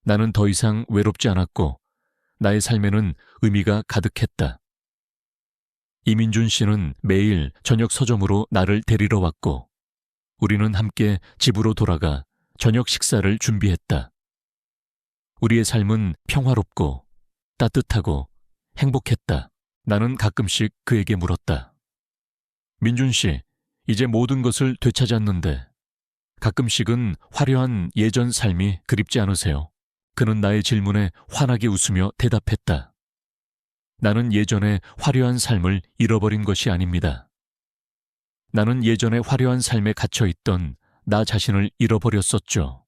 나는 더 이상 외롭지 않았고 나의 삶에는 의미가 가득했다. 이민준 씨는 매일 저녁 서점으로 나를 데리러 왔고 우리는 함께 집으로 돌아가 저녁 식사를 준비했다. 우리의 삶은 평화롭고 따뜻하고 행복했다. 나는 가끔씩 그에게 물었다. 민준 씨, 이제 모든 것을 되찾았는데 가끔씩은 화려한 예전 삶이 그립지 않으세요? 그는 나의 질문에 환하게 웃으며 대답했다. 나는 예전의 화려한 삶을 잃어버린 것이 아닙니다. 나는 예전의 화려한 삶에 갇혀있던 나 자신을 잃어버렸었죠.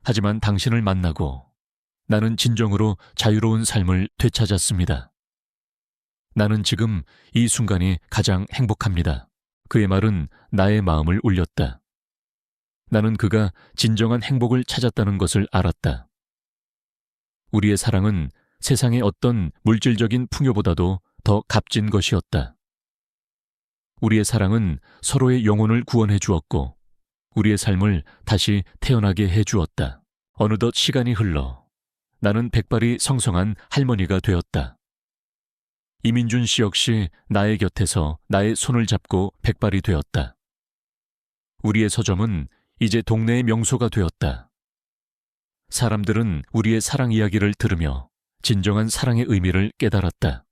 하지만 당신을 만나고 나는 진정으로 자유로운 삶을 되찾았습니다. 나는 지금 이 순간이 가장 행복합니다. 그의 말은 나의 마음을 울렸다. 나는 그가 진정한 행복을 찾았다는 것을 알았다. 우리의 사랑은 세상의 어떤 물질적인 풍요보다도 더 값진 것이었다. 우리의 사랑은 서로의 영혼을 구원해 주었고 우리의 삶을 다시 태어나게 해 주었다. 어느덧 시간이 흘러 나는 백발이 성성한 할머니가 되었다. 이민준 씨 역시 나의 곁에서 나의 손을 잡고 백발이 되었다. 우리의 서점은 이제 동네의 명소가 되었다. 사람들은 우리의 사랑 이야기를 들으며 진정한 사랑의 의미를 깨달았다.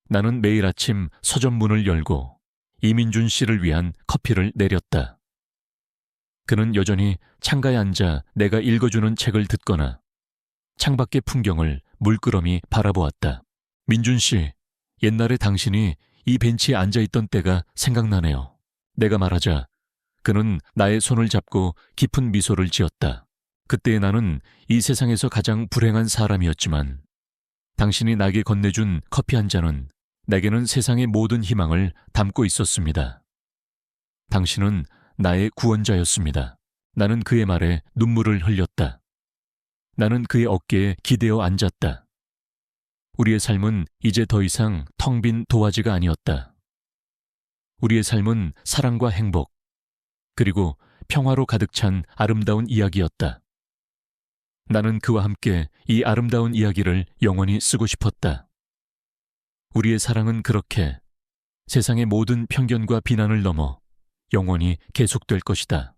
나는 매일 아침 서점 문을 열고 이민준 씨를 위한 커피를 내렸다. 그는 여전히 창가에 앉아 내가 읽어주는 책을 듣거나 창밖의 풍경을 물끄러미 바라보았다. 민준 씨, 옛날에 당신이 이 벤치에 앉아있던 때가 생각나네요. 내가 말하자 그는 나의 손을 잡고 깊은 미소를 지었다. 그때 나는 이 세상에서 가장 불행한 사람이었지만 당신이 나에게 건네준 커피 한 잔은 내게는 세상의 모든 희망을 담고 있었습니다. 당신은 나의 구원자였습니다. 나는 그의 말에 눈물을 흘렸다. 나는 그의 어깨에 기대어 앉았다. 우리의 삶은 이제 더 이상 텅 빈 도화지가 아니었다. 우리의 삶은 사랑과 행복, 그리고 평화로 가득 찬 아름다운 이야기였다. 나는 그와 함께 이 아름다운 이야기를 영원히 쓰고 싶었다. 우리의 사랑은 그렇게 세상의 모든 편견과 비난을 넘어 영원히 계속될 것이다.